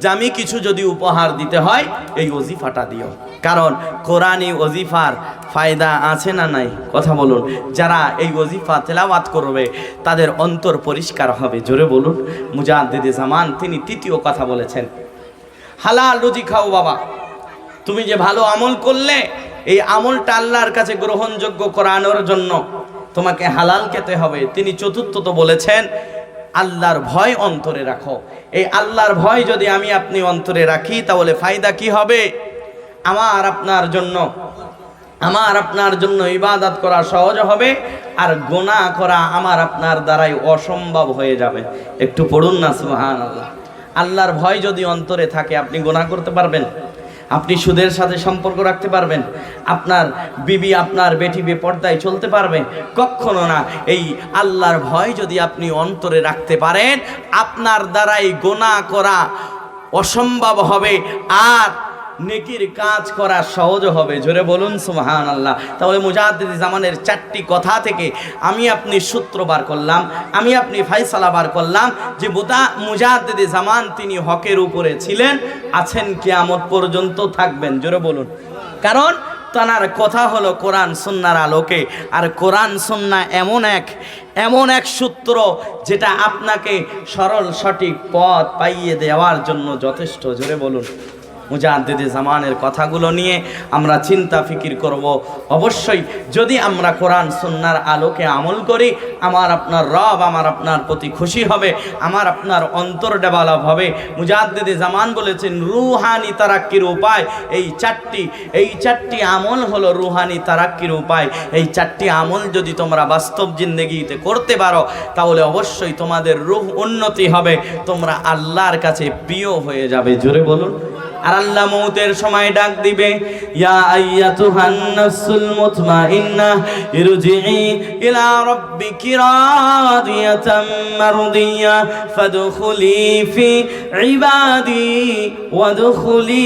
দামি কিছু যদি উপহার দিতে হয় এই ওজিফাটা দিও। কারণ কোরআনি ওজিফার ফায়দা আছে না নাই? কথা বলুন। যারা এই ওজিফা তেলাওয়াত করবে তাদের অন্তর পরিষ্কার হবে। জোরে বলুন। মুজাদ্দিদে জামান তিনি তৃতীয় কথা বলেছেন, হালাল রুজি খাও বাবা। তুমি যে ভালো আমল করলে এই আমলটা আল্লাহর কাছে গ্রহণযোগ্য করানোর জন্য তোমাকে হালাল খেতে হবে। তিনি চতুর্থত বলেছেন, আল্লাহর ভয় অন্তরে রাখো। এই আল্লাহর ভয় যদি আমি আপনি অন্তরে রাখি তাহলে ফায়দা কি হবে? আমার আপনার জন্য ইবাদত করা সহজ হবে, আর গুনাহ করা আমার আপনার দ্বারাই অসম্ভব হয়ে যাবে। একটু পড়ুন না সুবহানাল্লাহ। আল্লাহর ভয় যদি অন্তরে থাকে আপনি গুনাহ করতে পারবেন, আপনি সুদের সাথে সম্পর্ক রাখতে পারবেন, আপনার বিবি আপনার বেটি বেপর্দায় চলতে পারবে? কখনো না। এই আল্লাহর ভয় যদি আপনি অন্তরে রাখতে পারেন আপনার দ্বারাই গুনাহ করা অসম্ভব হবে, আর নেকির কাজ করা সহজ হবে। জোরে বলুন সুবহানাল্লাহ। তাহলে মুজাদ্দিদ জামানের চারটি কথা থেকে আমি আপনি সূত্র বার করলাম, আমি আপনি ফায়সালা বার করলাম যে মুজাদ্দিদ জামান তিনি হকের উপরে ছিলেন, আছেন, কিয়ামত পর্যন্ত থাকবেন। জোরে বলুন। কারণ তার কথা হলো কোরআন সুন্নাহর আলোকে, আর কোরআন সুন্নাহ এমন এক সূত্র যেটা আপনাকে সরল সঠিক পথ পাইয়ে দেওয়ার জন্য যথেষ্ট। জোরে বলুন। মুজাদ্দিদে জামানের কথাগুলো নিয়ে আমরা চিন্তা ফিকির করব। অবশ্যই যদি আমরা কোরআন সুন্নাহর আলোকে আমল করি আমার আপনার রব আমার আপনার প্রতি খুশি হবে, আমার আপনার অন্তর ডেভেলপ হবে। মুজাদ্দিদে জামান বলেছেন রুহানি তারাক্কির উপায় এই চারটি আমল হলো রুহানি তারাক্কির উপায়। এই চারটি আমল যদি তোমরা বাস্তব জিন্দেগিতে করতে পারো তাহলে অবশ্যই তোমাদের রূহ উন্নতি হবে, তোমরা আল্লাহর কাছে প্রিয় হয়ে যাবে। জোরে বলুন। আর আল্লাহ মউতের সময় ডাক দিবে, ইয়া আইয়াতুহান নাফসুল মুতমাইন্নাহ ইরজিই ইলা রাব্বিকি রাদিয়াতাম মারদিয়া ফাদখুলি ফি ইবাদি ওয়াদখুলি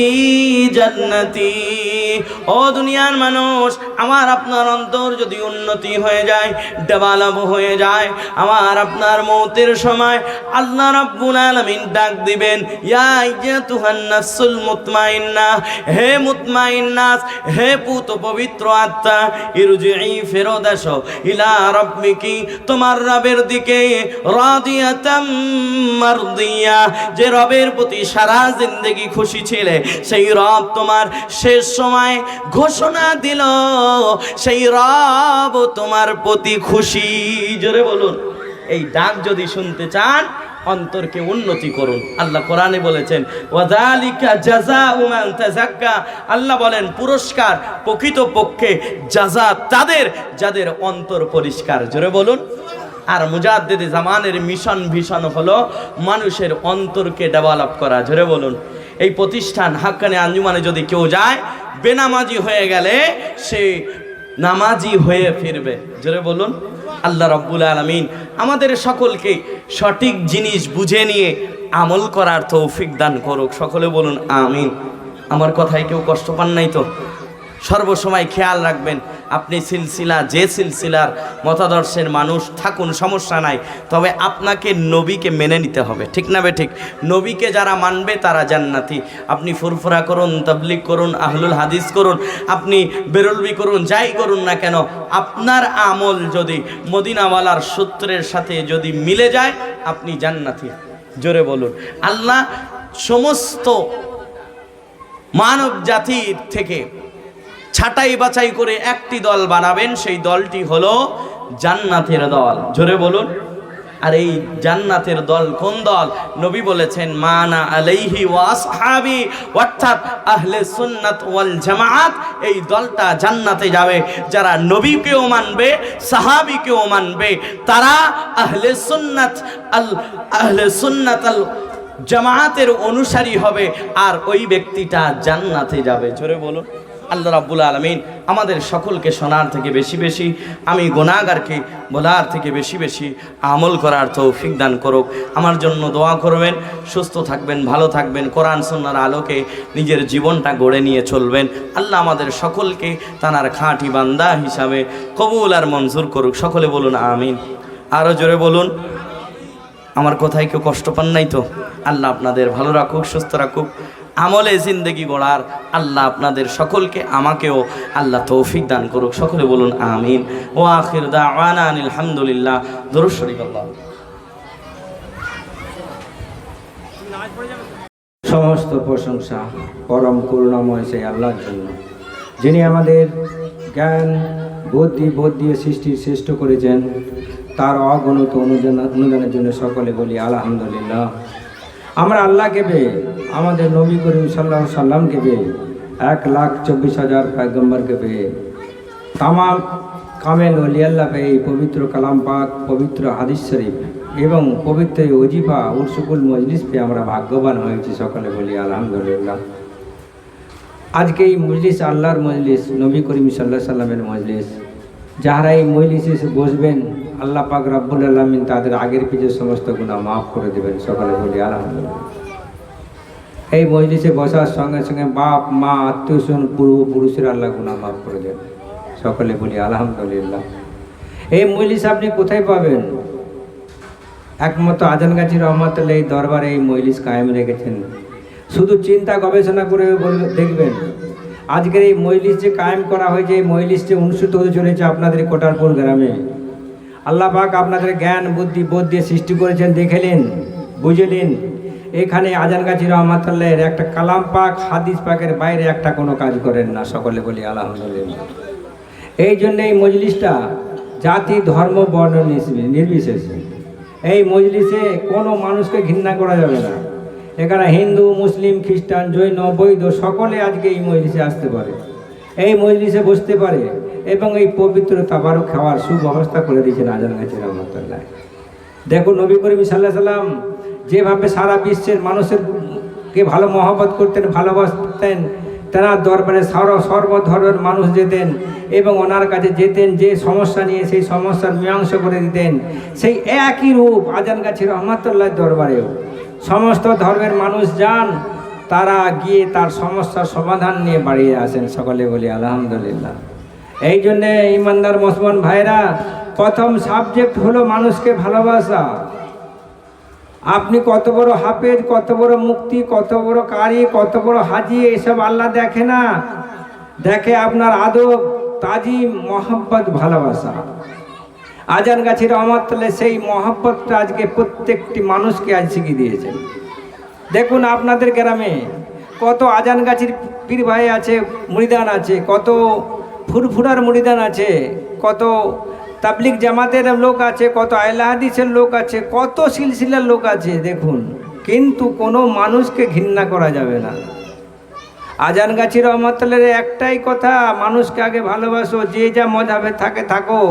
জান্নাতি। ও দুনিয়ার মানুষ, আমার আপনার অন্তর যদি উন্নতি হয়ে যায়, ডেভেলপ হয়ে যায়, আমার আপনার মউতের সময় আল্লাহ রাব্বুল আলামিন ডাক দিবেন, ইয়া আইয়াতুহান নাফসুল মুতমাইন্নাহ, হে মুতমাইন্নাস, হে পুত পবিত্র আত্মা, ইরজিই ফেরত আসো ইলা রাব্বিকি, তোমার রবের দিকে, রাদিয়াতাম মারদিয়া, যে রবের প্রতি সারা জিন্দেগি খুশি ছিলে সেই রব তোমার শেষ সময় ঘোষণা দিল সেই রব তোমার প্রতি খুশি। জোরে বলুন। এই ডাক যদি শুনতে চান অন্তরকে উন্নতি করুন। আল্লাহ কোরআনে বলেছেন ওয়াযালিকা জাযাউ মান তাযাক্কা, আল্লাহ বলেন পুরস্কার প্রকৃতপক্ষে জাযা তাদের যাদের অন্তর পরিষ্কার। জোরে বলুন। আর মুজাদ্দিদে জামানের মিশন ভীষণ হলো মানুষের অন্তরকে ডেভেলপ করা। জোরে বলুন। এই প্রতিষ্ঠান হাক্কানি আঞ্জুমানে যদি কেউ যায় বেনামাজি হয়ে গেলে সে নামাজি হয়ে ফিরবে। জোরে বলুন। আল্লাহ রাব্বুল আলামিন আমাদের সকলকে সঠিক জিনিস বুঝে নিয়ে আমল করার তৌফিক দান করুক। সকলে বলুন আমিন। আমার কথায় কেউ কষ্ট পান নাই তো? সর্বসময় খেয়াল রাখবেন আপনি যে সিলসিলার মতাদর্শের মানুষ থাকুন সমস্যা নাই, তবে আপনাকে নবীকে মেনে নিতে হবে। ঠিক না বে ঠিক? নবীকে যারা মানবে তারা জান্নাতি। আপনি ফুরফুরা করুন, তাবলিগ করুন, আহলুল হাদিস করুন, আপনি বেরলবি করুন, যাই করুন না কেন, আপনার আমল যদি মদিনাওয়ালার সূত্রের সাথে যদি মিলে যায় আপনি জান্নাতি। জোরে বলুন। আল্লাহ সমস্ত মানব জাতির থেকে ছাঁটাই বাছাই করে একটি দল বানাবেন, সেই দলটি হলো জান্নাতের দল। জোরে বলুন। আর এই জান্নাতের দল কোন দল? নবী বলেছেন মানা আলাইহি ওয়া আসহাবি, অর্থাৎ আহলে সুন্নাত ওয়াল জামাআত। এই দলটা জান্নাতে যাবে যারা নবীকেও মানবে, সাহাবীকেও মানবে, তারা আহলে সুন্নাত আল জামাআতের অনুসারী হবে, আর ওই ব্যক্তিটা জান্নাতে যাবে। জোরে বলুন। আল্লাহ রাব্বুল আলামিন আমাদের সকলকে শোনার থেকে বেশি বেশি, আমি গুনাহগারকে বলার থেকে বেশি বেশি আমল করার তৌফিক দান করুক। আমার জন্য দোয়া করবেন, সুস্থ থাকবেন, ভালো থাকবেন, কোরআন সুন্নাহর আলোকে নিজের জীবনটা গড়ে নিয়ে চলবেন। আল্লাহ আমাদের সকলকে তানার খাঁটি বান্দা হিসাবে কবুল আর মঞ্জুর করুক। সকলে বলুন আমিন। আরও জোরে বলুন। আমার কথায় কেউ কষ্ট পান নাই তো? আল্লাহ আপনাদের ভালো রাখুক, সুস্থ রাখুক, আমলে জিন্দেগি গড়ার আল্লাহ আপনাদের সকলকে, আমাকেও আল্লাহ তৌফিক দান করুক। সকলে বলুন আমিন। ও আখির দাওয়ানা আনিল হামদুলিল্লাহ। দরুদ শরীফ। আল্লাহ সমস্ত প্রশংসা পরম করুণাময় সেই আল্লাহর জন্য, যিনি আমাদের জ্ঞান বুদ্ধি বোধ দিয়ে সৃষ্টি শ্রেষ্ঠ করেছেন। তার অগণিত অনুদানের জন্য সকলে বলি আলহামদুলিল্লাহ। আমরা আল্লাহকে পেয়ে, আমাদের নবী করিম সাল্লাল্লাহু আলাইহি সাল্লামকে পেয়ে, 1,24,000 পয়গম্বরকে পেয়ে, তামাম কামেল ওলিয়াল্লাহ পেয়ে, এই পবিত্র কালাম পাক, পবিত্র হাদিস শরীফ এবং পবিত্র ওজিফা উরসুকুল মজলিস পেয়ে আমরা ভাগ্যবান হয়েছি। সকলে বলি আলহামদুলিল্লাহ। আজকে এই মজলিস আল্লাহর মজলিস, নবী করিম সাল্লাল্লাহু আলাইহি সাল্লামের মজলিস। যাহারা এই মজলিসে এসে বসবেন, আল্লাহ পাক রব্বুল আলামিন তাদের আগের পিছের সমস্ত গুনাহ মাফ করে দেবেন। সকলে বলি আলহামদুলিল্লাহ। এই মজলিসে বসার সঙ্গে সঙ্গে বাপ মা আত্মীয় স্বজন পূর্বপুরুষের আল্লাহ গুনাহ মাফ করে দেবেন। সকলে বলি আলহামদুলিল্লাহ। এই মজলিস আপনি কোথায় পাবেন? একমাত্র আজানগাছি রহমাতুল্লাহ এই দরবারে এই মজলিস কায়েম রেখেছেন। শুধু চিন্তা গবেষণা করে দেখবেন, আজকের এই মজলিস যে কায়েম করা হয়েছে, এই মজলিসটি অনুষ্ঠিত হতে চলেছে আপনাদের কোটারপুর গ্রামে। আল্লাহ পাক আপনাদের জ্ঞান বুদ্ধি বোধ দিয়ে সৃষ্টি করেছেন, দেখলেন, বুঝলেন। এখানে আজানগাছি রহমাতুল্লাহের একটা কালাম পাক হাদিস পাকের বাইরে একটা কোনো কাজ করেন না। সকলে বলি আলহামদুলিল্লাহ। এই জন্য এই মজলিসটা জাতি ধর্ম বর্ণ নির্বিশেষে, এই মজলিসে কোনো মানুষকে ঘৃণা করা যাবে না। এখানে হিন্দু মুসলিম খ্রিস্টান জৈন বৈধ সকলে আজকে এই মজলিসে আসতে পারে, এই মজলিসে বসতে পারে এবং এই পবিত্র তাবারক খাওয়ার সুব্যবস্থা করে দিয়েছেন আজানগাছি রহমাতুল্লাহ। দেখুন নবী করিম সাল্লাল্লাহু আলাইহি সাল্লাম যেভাবে সারা বিশ্বের মানুষেরকে ভালো মহব্বত করতেন, ভালোবাসতেন, তেনার দরবারে সর্বধর্মের মানুষ যেতেন এবং ওনার কাছে যেতেন, যে সমস্যা নিয়ে সেই সমস্যার মীমাংসা করে দিতেন। সেই একই রূপ আজানগাছি রহমাতুল্লাহর দরবারেও সমস্ত ধর্মের মানুষ যান, তারা গিয়ে তার সমস্যার সমাধান নিয়ে বাড়িয়ে আসেন। সকলে বলি আলহামদুলিল্লাহ। এই জন্যে ইমানদার মুসলমান ভাইরা, প্রথম সাবজেক্ট হলো মানুষকে ভালোবাসা। আপনি কত বড় হাফেজ, কত বড় মুক্তি, কত বড় কারি, কত বড় হাজি, এসব আল্লাহ দেখে না। দেখে আপনার আদব, তাজিম, মহব্বত, ভালোবাসা। আজানগাছি রহমাতুল্লাহ সেই মহব্বতটা আজকে প্রত্যেকটি মানুষকে আজ শিখিয়ে দিয়েছেন। দেখুন আপনাদের গ্রামে কত আজানগাছির পীর ভাই আছে, মুরিদান আছে, কত ফুরফুরার মুরিদান আছে, কত তাবলিগ জামাতের লোক আছে, কত আহলে হাদিসের লোক আছে, কত সিলসিলার লোক আছে। দেখুন, কিন্তু কোনো মানুষকে ঘৃণা করা যাবে না। আজানগাছি রহমাতুল্লাহর একটাই কথা, মানুষকে আগে ভালোবাসো, যে যা মযহাবে থাকে থাকো,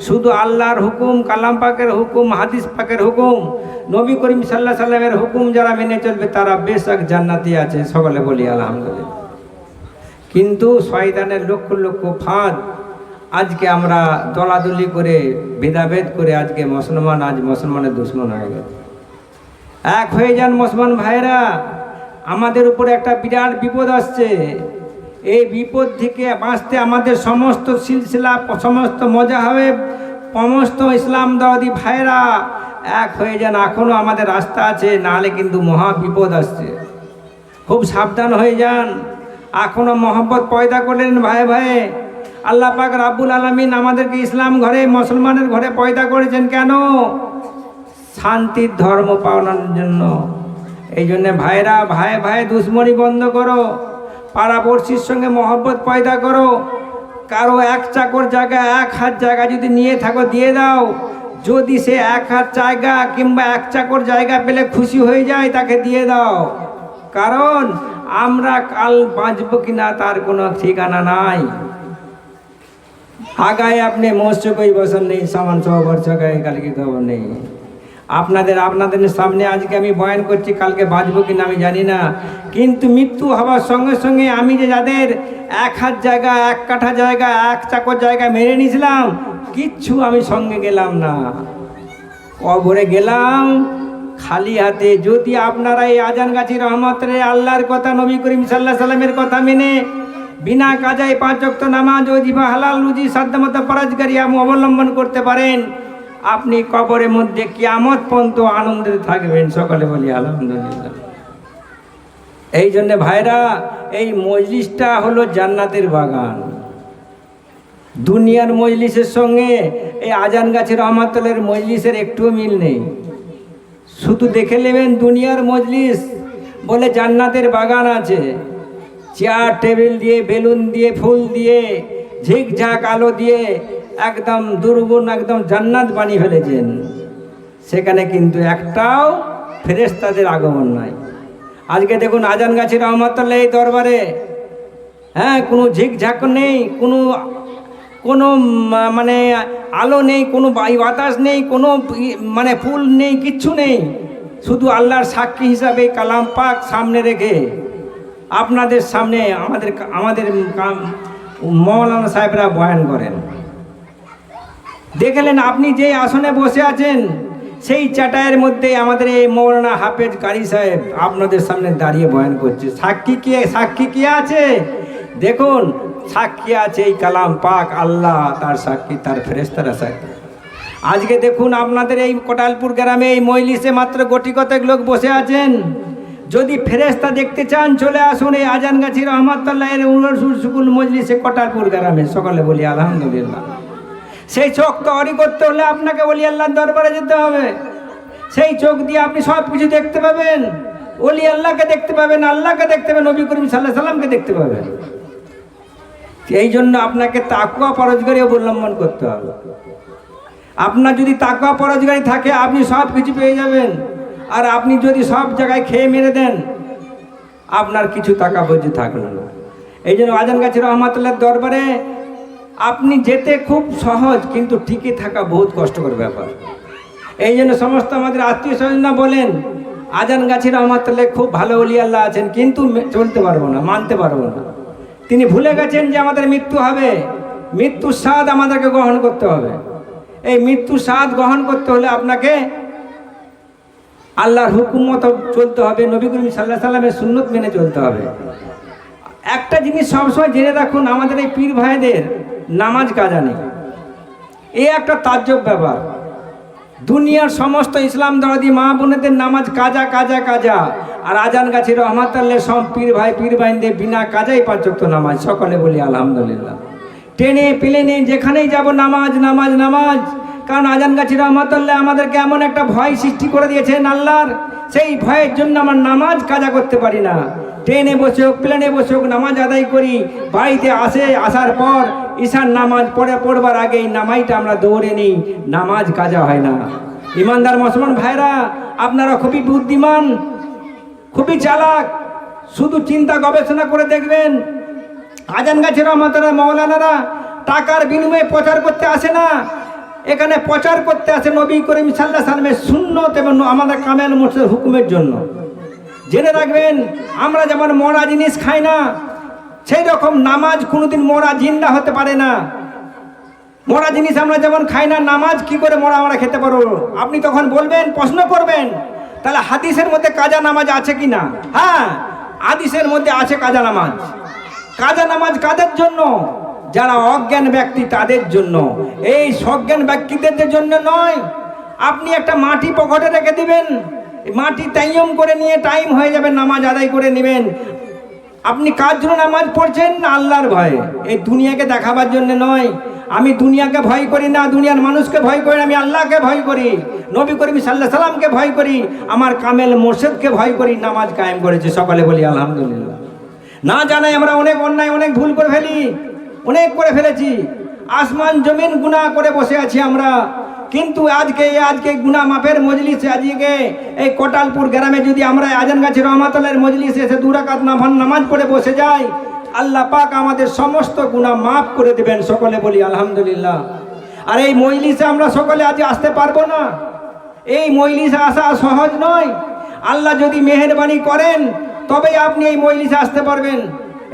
শুধু আল্লাহর হুকুম, কালাম পাকের হুকুম, হাদিস পাকের হুকুম, নবী করিম সাল্লাল্লাহু আলাইহি সাল্লামের হুকুম যারা মেনে চলবে তারা বেশক জান্নাতি আছে। সকলে বলি আলহামদুলিল্লাহ। কিন্তু শয়তানের লক্ষ লক্ষ ফাঁদ, আজকে আমরা দলাদলি করে ভেদাভেদ করে আজকে মুসলমান আজ মুসলমানের দুশ্মন হয়ে গেছে। এক হয়ে যান মুসলমান ভাইরা, আমাদের উপরে একটা বিরাট বিপদ আসছে। এই বিপদ থেকে বাঁচতে আমাদের সমস্ত সিলসিলা, সমস্ত মজাহাব, সমস্ত ইসলাম দাওয়াতি ভাইরা এক হয়ে যান। এখনও আমাদের রাস্তা আছে, নাহলে কিন্তু মহা বিপদ আসছে। খুব সাবধান হয়ে যান। এখনও মহব্বত পয়দা করলেন ভাই ভাই। আল্লাহ পাক রাব্বুল আলামিন আমাদেরকে ইসলাম ঘরে, মুসলমানের ঘরে পয়দা করেছেন। কেন? শান্তির ধর্ম পালনের জন্য। এই জন্যে ভাইরা, ভাই ভাই দুশ্মনী বন্ধ করো, পাড়াপড়শির সঙ্গে মহব্বত পয়দা করো। কারো এক চাকর জায়গা, এক হাত জায়গা যদি নিয়ে থাকো দিয়ে দাও। যদি সে এক হাত জায়গা কিংবা এক চাকর জায়গা পেলে খুশি হয়ে যায়, তাকে দিয়ে দাও। কারণ আমরা কাল বাঁচবো কিনা তার কোনো ঠিকানা নাই। আগায় আপনি মৎস্য কই বছর নেই, সমান 100 বছর গায়ে কালকে খবর নেই। আপনাদের সামনে আজকে আমি বয়ান করছি, কালকে বাঁচবো কিনা আমি জানি না। কিন্তু মৃত্যু হওয়ার সঙ্গে সঙ্গে আমি যে যাদের এক হাত জায়গা, এক কাঠা জায়গা, এক চাকর জায়গা মেরে নিয়েছিলাম, কিচ্ছু আমি সঙ্গে গেলাম না, কবরে গেলাম খালি হাতে। যদি আপনারা এই আজানগাছি রহমতের আল্লাহর কথা, নবী করিম সাল্লাল্লাহু আলাইহি সাল্লামের কথা মেনে বিনা কাজায় 5 ওয়াক্ত নামাজ, ওজিফা, হালাল রুজি সাধ্যমতো পরহেজগারি অবলম্বন করতে পারেন, আপনি কবরের মধ্যে কিয়ামত পর্যন্ত আনন্দে থাকবেন। সকলে বলি আলহামদুলিল্লাহ। এই জন্য ভাইরা, এই মজলিসটা হলো জান্নাতের বাগান। দুনিয়ার মজলিসের সঙ্গে এই আজানগাছি রহমতুল্লাহর মজলিসের একটুও মিল নেই। শুধু দেখে নেবেন দুনিয়ার মজলিস বলে জান্নাতের বাগান আছে, চেয়ার টেবিল দিয়ে, বেলুন দিয়ে, ফুল দিয়ে, ঝিকঝাক আলো দিয়ে একদম দুর্গুণ, একদম জান্নাত বানিয়ে ফেলেছেন। সেখানে কিন্তু একটাও ফেরেশতাদের আগমন নাই। আজকে দেখুন আজানগাছি রহমতুল্লাহ এই দরবারে, কোনো ঝিকঝাক নেই, কোনো মানে আলো নেই, কোনো বাতাস নেই, কোনো মানে ফুল নেই, কিচ্ছু নেই। শুধু আল্লাহর সাক্ষী হিসাবে কালাম পাক সামনে রেখে আপনাদের সামনে আমাদের মৌলানা সাহেবরা বয়ান করেন। দেখলেন আপনি যে আসনে বসে আছেন, সেই চাটাইয়ের মধ্যে আমাদের এই মৌলানা হাফেজ কারি সাহেব আপনাদের সামনে দাঁড়িয়ে বয়ান করছে। সাক্ষী কি আছে? দেখুন, সাক্ষী আছে এই কালাম পাক, আল্লাহ তার সাক্ষী, তার ফেরেশতারা সাক্ষী। আজকে দেখুন আপনাদের এই কোটালপুর গ্রামে এই মজলিসে মাত্র গোটি কতক লোক বসে আছেন। যদি ফেরেশতা দেখতে চান চলে আসুন এই আজানগাছি রহমতুল্লাহের সুকুল মজলিসে কোটালপুর গ্রামে। সকলে বলি আলহামদুলিল্লাহ। সেই চোখ তৈরি করতে হলে আপনাকে বলি আল্লাহর দরবারে যেতে হবে। সেই চোখ দিয়ে আপনি সব কিছু দেখতে পাবেন। ওলি আল্লাহকে দেখতে পাবেন, আল্লাহকে দেখতে পাবেন, নবী করিম সাল্লাল্লাহু আলাইহি সাল্লামকে দেখতে পাবেন। এই জন্য আপনাকে তাকওয়া পরহেজগারি অবলম্বন করতে হবে। আপনার যদি তাকওয়া পরহেজগারি থাকে, আপনি সব কিছু পেয়ে যাবেন। আর আপনি যদি সব জায়গায় খেয়ে মেরে দেন, আপনার কিছু টাকা পয়সা থাকলো না। এই জন্য আজানগাছি রহমতুল্লাহর দরবারে আপনি যেতে খুব সহজ, কিন্তু টিকে থাকা বহুত কষ্টকর ব্যাপার। এই জন্য সমস্ত আমাদের আত্মীয় স্বজনরা বলেন আজানগাছি রহমতুল্লাহ খুব ভালো ওলি আল্লাহ আছেন, কিন্তু চলতে পারবো না, মানতে পারবো না। তিনি ভুলে গেছেন যে আমাদের মৃত্যু হবে, মৃত্যুর স্বাদ আমাদেরকে গ্রহণ করতে হবে। এই মৃত্যুর স্বাদ গ্রহণ করতে হলে আপনাকে আল্লাহর হুকুম মতো চলতে হবে, নবী করিম সাল্লাল্লাহু আলাইহি সাল্লামের সুন্নত মেনে চলতে হবে। একটা জিনিস সবসময় জেনে রাখুন, আমাদের এই পীর ভাইদের নামাজ কাজা নেই। এই একটা তাজ্জব ব্যাপার। দুনিয়ার সমস্ত ইসলাম দরদি মা বোনেদের নামাজ কাজা কাজা কাজা, আর আজানগাছি রহমতুল্লাহ সব পীর ভাইদের বিনা কাজাই 5 ওয়াক্ত নামাজ। সকলে বলি আলহামদুলিল্লাহ। ট্রেনে প্লেনে যেখানেই যাব নামাজ নামাজ নামাজ। কারণ আজানগাছি রহমতুল্লাহ আমাদেরকে এমন একটা ভয় সৃষ্টি করে দিয়েছেন আল্লাহর, সেই ভয়ের জন্য আমার নামাজ কাজা করতে পারি না। ট্রেনে বসে হোক, প্লেনে বসে হোক নামাজ আদায় করি। বাড়িতে আসার পর ঈশার নামাজ পড়বার আগেই নামাজটা আমরা দৌড়ে নিই, নামাজ কাজা হয় না। ইমানদার মুসলমান ভাইরা, আপনারা খুবই বুদ্ধিমান, খুবই চালাক। শুধু চিন্তা গবেষণা করে দেখবেন, আজানগাছি রহমতুল্লাহ মৌলানারা টাকার বিনিময়ে প্রচার করতে আসে না, এখানে প্রচার করতে আসে নবী করিম সাল্লাল্লাহু আলাইহি সাল্লামের সুন্নত এবং আমাদের কামেল মুর্শিদের হুকুমের জন্য। জেনে রাখবেন, আমরা যেমন মরা জিনিস খাই না, সেই রকম নামাজ কোনোদিন মরা জিন্দা হতে পারে না। মরা জিনিস আমরা যেমন খাই না, নামাজ কি করে মরা আমরা খেতে পারবো? আপনি তখন বলবেন, প্রশ্ন করবেন, তাহলে হাদিসের মধ্যে কাজা নামাজ আছে কি না? হ্যাঁ, হাদিসের মধ্যে আছে কাজা নামাজ। কাজা নামাজ কাদের জন্য? যারা অজ্ঞান ব্যক্তি তাদের জন্য, এই সজ্ঞান ব্যক্তিদের জন্য নয়। আপনি একটা মাটি পকেটে রেখে দিবেন, মাটি তাইয়ম করে নিয়ে টাইম হয়ে যাবে, নামাজ আদায় করে নেবেন। আপনি কার জন্য নামাজ পড়ছেন? না আল্লাহর ভয়ে। এই দুনিয়াকে দেখাবার জন্য নয়। আমি দুনিয়াকে ভয় করি না, দুনিয়ার মানুষকে ভয় করি না, আমি আল্লাহকে ভয় করি, নবী করিম সাল্লাল্লাহু আলাইহি সাল্লামকে ভয় করি, আমার কামেল মোর্শেদকে ভয় করি। নামাজ কায়েম করেছি, সকালে বলি আলহামদুলিল্লাহ। না জানাই আমরা অনেক অন্যায়, অনেক ভুল করে ফেলি, অনেক করে ফেলেছি। আসমান জমিন গুনাহ করে বসে আছি আমরা। কিন্তু আজকে গুনাহ মাফের মজলিসে, আজকে এই কোটালপুর গ্রামে যদি আমরা আজানগাছি রহমাতুল্লাহর মজলিসে এসে 2 রাকাত নামাজ পড়ে বসে যাই, আল্লাহ পাক আমাদের সমস্ত গুনাহ মাফ করে দেবেন। সকলে বলি আলহামদুলিল্লাহ। আর এই মজলিসে আমরা সকলে আজ আসতে পারবো না। এই মজলিসে আসা সহজ নয়। আল্লাহ যদি মেহেরবানি করেন তবেই আপনি এই মজলিসে আসতে পারবেন,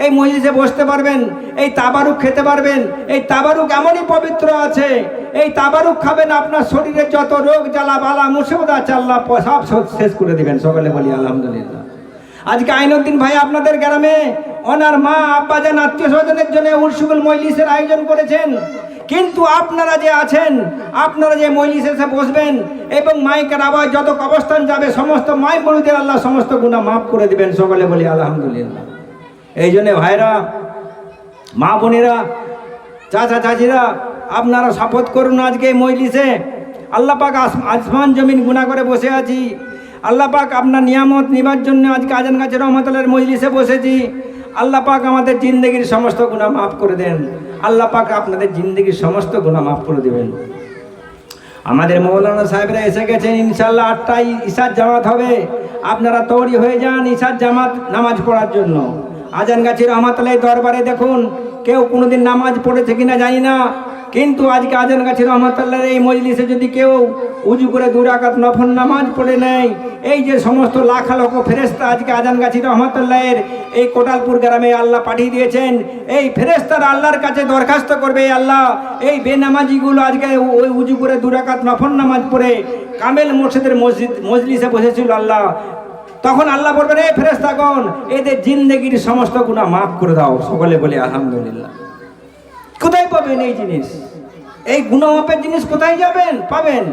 এই মজলিসে বসতে পারবেন, এই তাবারুক খেতে পারবেন। এই তাবারুক এমনই পবিত্র আছে, এই তাবারুক খাবেন, আপনার শরীরে যত রোগ জ্বালা বালা মুসিবত আছে আল্লাহ সব শেষ করে দিবেন। সকলে বলি আলহামদুলিল্লাহ। আজকে আইনুদ্দিন ভাই আপনাদের গ্রামে ওনার মা আব্বাজান আত্মীয় স্বজনের জন্য উরসুগুল মজলিসের আয়োজন করেছেন। কিন্তু আপনারা যে আছেন, আপনারা যে মজলিসে এসে বসবেন এবং মাইকের আওয়াজ যত কবরস্থান যাবে, সমস্ত মাই মুরিদের আল্লাহ সমস্ত গুনাহ মাফ করে দিবেন। সকলে বলি আলহামদুলিল্লাহ। এই জন্যে ভাইরা, মা বোনেরা, চাচা চাচিরা, আপনারা শপথ করুন আজকে এই মজলিসে। আল্লাহ পাক আসমান জমিন গুনাহ করে বসে আছি, আল্লাহ পাক আপনার নিয়ামত নিবার জন্য আজকে আজানগাছি রহমাতুল্লাহর মজলিসে বসেছি। আল্লাহ পাক আমাদের জিন্দগির সমস্ত গুনাহ মাফ করে দেন। আল্লাহ পাক আপনাদের জিন্দগির সমস্ত গুনাহ মাফ করে দেবেন। আমাদের মৌলানা সাহেবরা এসে গেছেন, ইনশাআল্লাহ 8টায় ইশার জামাত হবে। আপনারা তৈরি হয়ে যান ইশার জামাত নামাজ পড়ার জন্য। আজানগাছি রহমাতুল্লাহর দরবারে দেখুন, কেউ কোনোদিন নামাজ পড়েছে কিনা জানি না, কিন্তু আজকে আজানগাছি রহমাতুল্লাহর এই মজলিসে যদি কেউ উজু করে 2 রাকাত নফল নামাজ পড়ে নেয়, এই যে সমস্ত লাখ লক্ষ ফেরেশতা আজকে আজানগাছি রহমাতুল্লাহর এই কোটালপুর গ্রামে আল্লাহ পাঠিয়ে দিয়েছেন, এই ফেরেশতারা আল্লাহর কাছে দরখাস্ত করবে, আল্লাহ এই বেনামাজিগুলো আজকে ওই উজু করে 2 রাকাত নফল নামাজ পড়ে কামেল মোর্শেদের মজলিসে বসেছিল আল্লাহ, তখন আল্লাহ বলবেন, এই ফেরেশতাগণ এদের জিন্দেগির সমস্ত গুনাহ মাফ করে দাও। সকলে বলে আলহামদুলিল্লাহ। কোথায় পাবেন এই জিনিস? এই গুনাহ মাফের জিনিস কোথায় যাবেন পাবেন?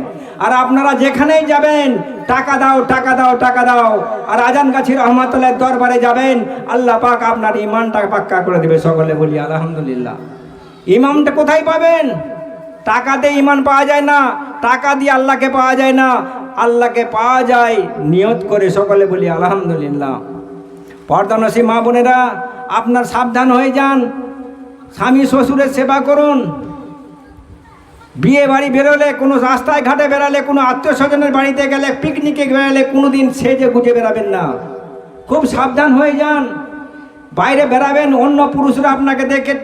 আর আপনারা যেখানেই যাবেন টাকা দাও, টাকা দাও, টাকা দাও। আর আজানগাছি রহমাতুল্লাহর দরবারে যাবেন, আল্লাহ পাক আপনার ঈমানটা পাক্কা করে দেবে। সকলে বলি আলহামদুলিল্লাহ। ঈমানটা কোথায় পাবেন? টাকাতে ঈমান পাওয়া যায় না, টাকা দিয়ে আল্লাহকে পাওয়া যায় না, আল্লাহকে পাওয়া যায় নিয়ত করে। সকলে বলি আলহামদুলিল্লাহ। পর্দানসী মা বোনেরা, আপনার সাবধান হয়ে যান। স্বামী শ্বশুরের সেবা করুন। বিয়ে বাড়ি বেরোলে, কোনো রাস্তায় ঘাটে বেরালে, কোনো আত্মীয় স্বজনের বাড়িতে গেলে, পিকনিকে বেরালে কোনোদিন সেজে গুজে বেরাবেন না। খুব সাবধান হয়ে যান। বাইরে বেরাবেন, অন্য পুরুষরা আপনাকে দেখে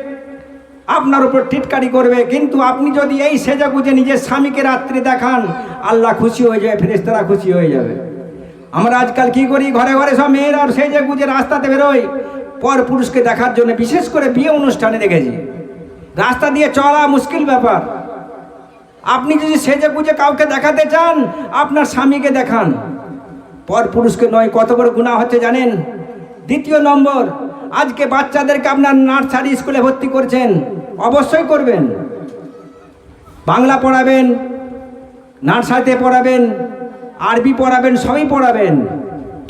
আপনার উপর টিটকারি করবে, কিন্তু আপনি যদি এই সেজে গুজে নিজের স্বামীকে রাত্রি দেখান, আল্লাহ খুশি হয়ে যাবে, ফেরেশতারা খুশি হয়ে যাবে। আমরা আজকাল কি করি, ঘরে ঘরে সব মেয়েরা সেজে গুজে রাস্তাতে বেরোয় পর পুরুষকে দেখার জন্য। বিশেষ করে বিয়ে অনুষ্ঠানে দেখেছি, রাস্তা দিয়ে চলা মুশকিল ব্যাপার। আপনি যদি সেজে গুজে কাউকে দেখাতে চান, আপনার স্বামীকে দেখান, পর পুরুষকে নয়। কত বড় গুনাহ হচ্ছে জানেন? 2 নম্বর, আজকে বাচ্চাদেরকে আপনার নার্সারি স্কুলে ভর্তি করছেন, অবশ্যই করবেন। বাংলা পড়াবেন, নার্সারিতে পড়াবেন, আরবি পড়াবেন, সবই পড়াবেন,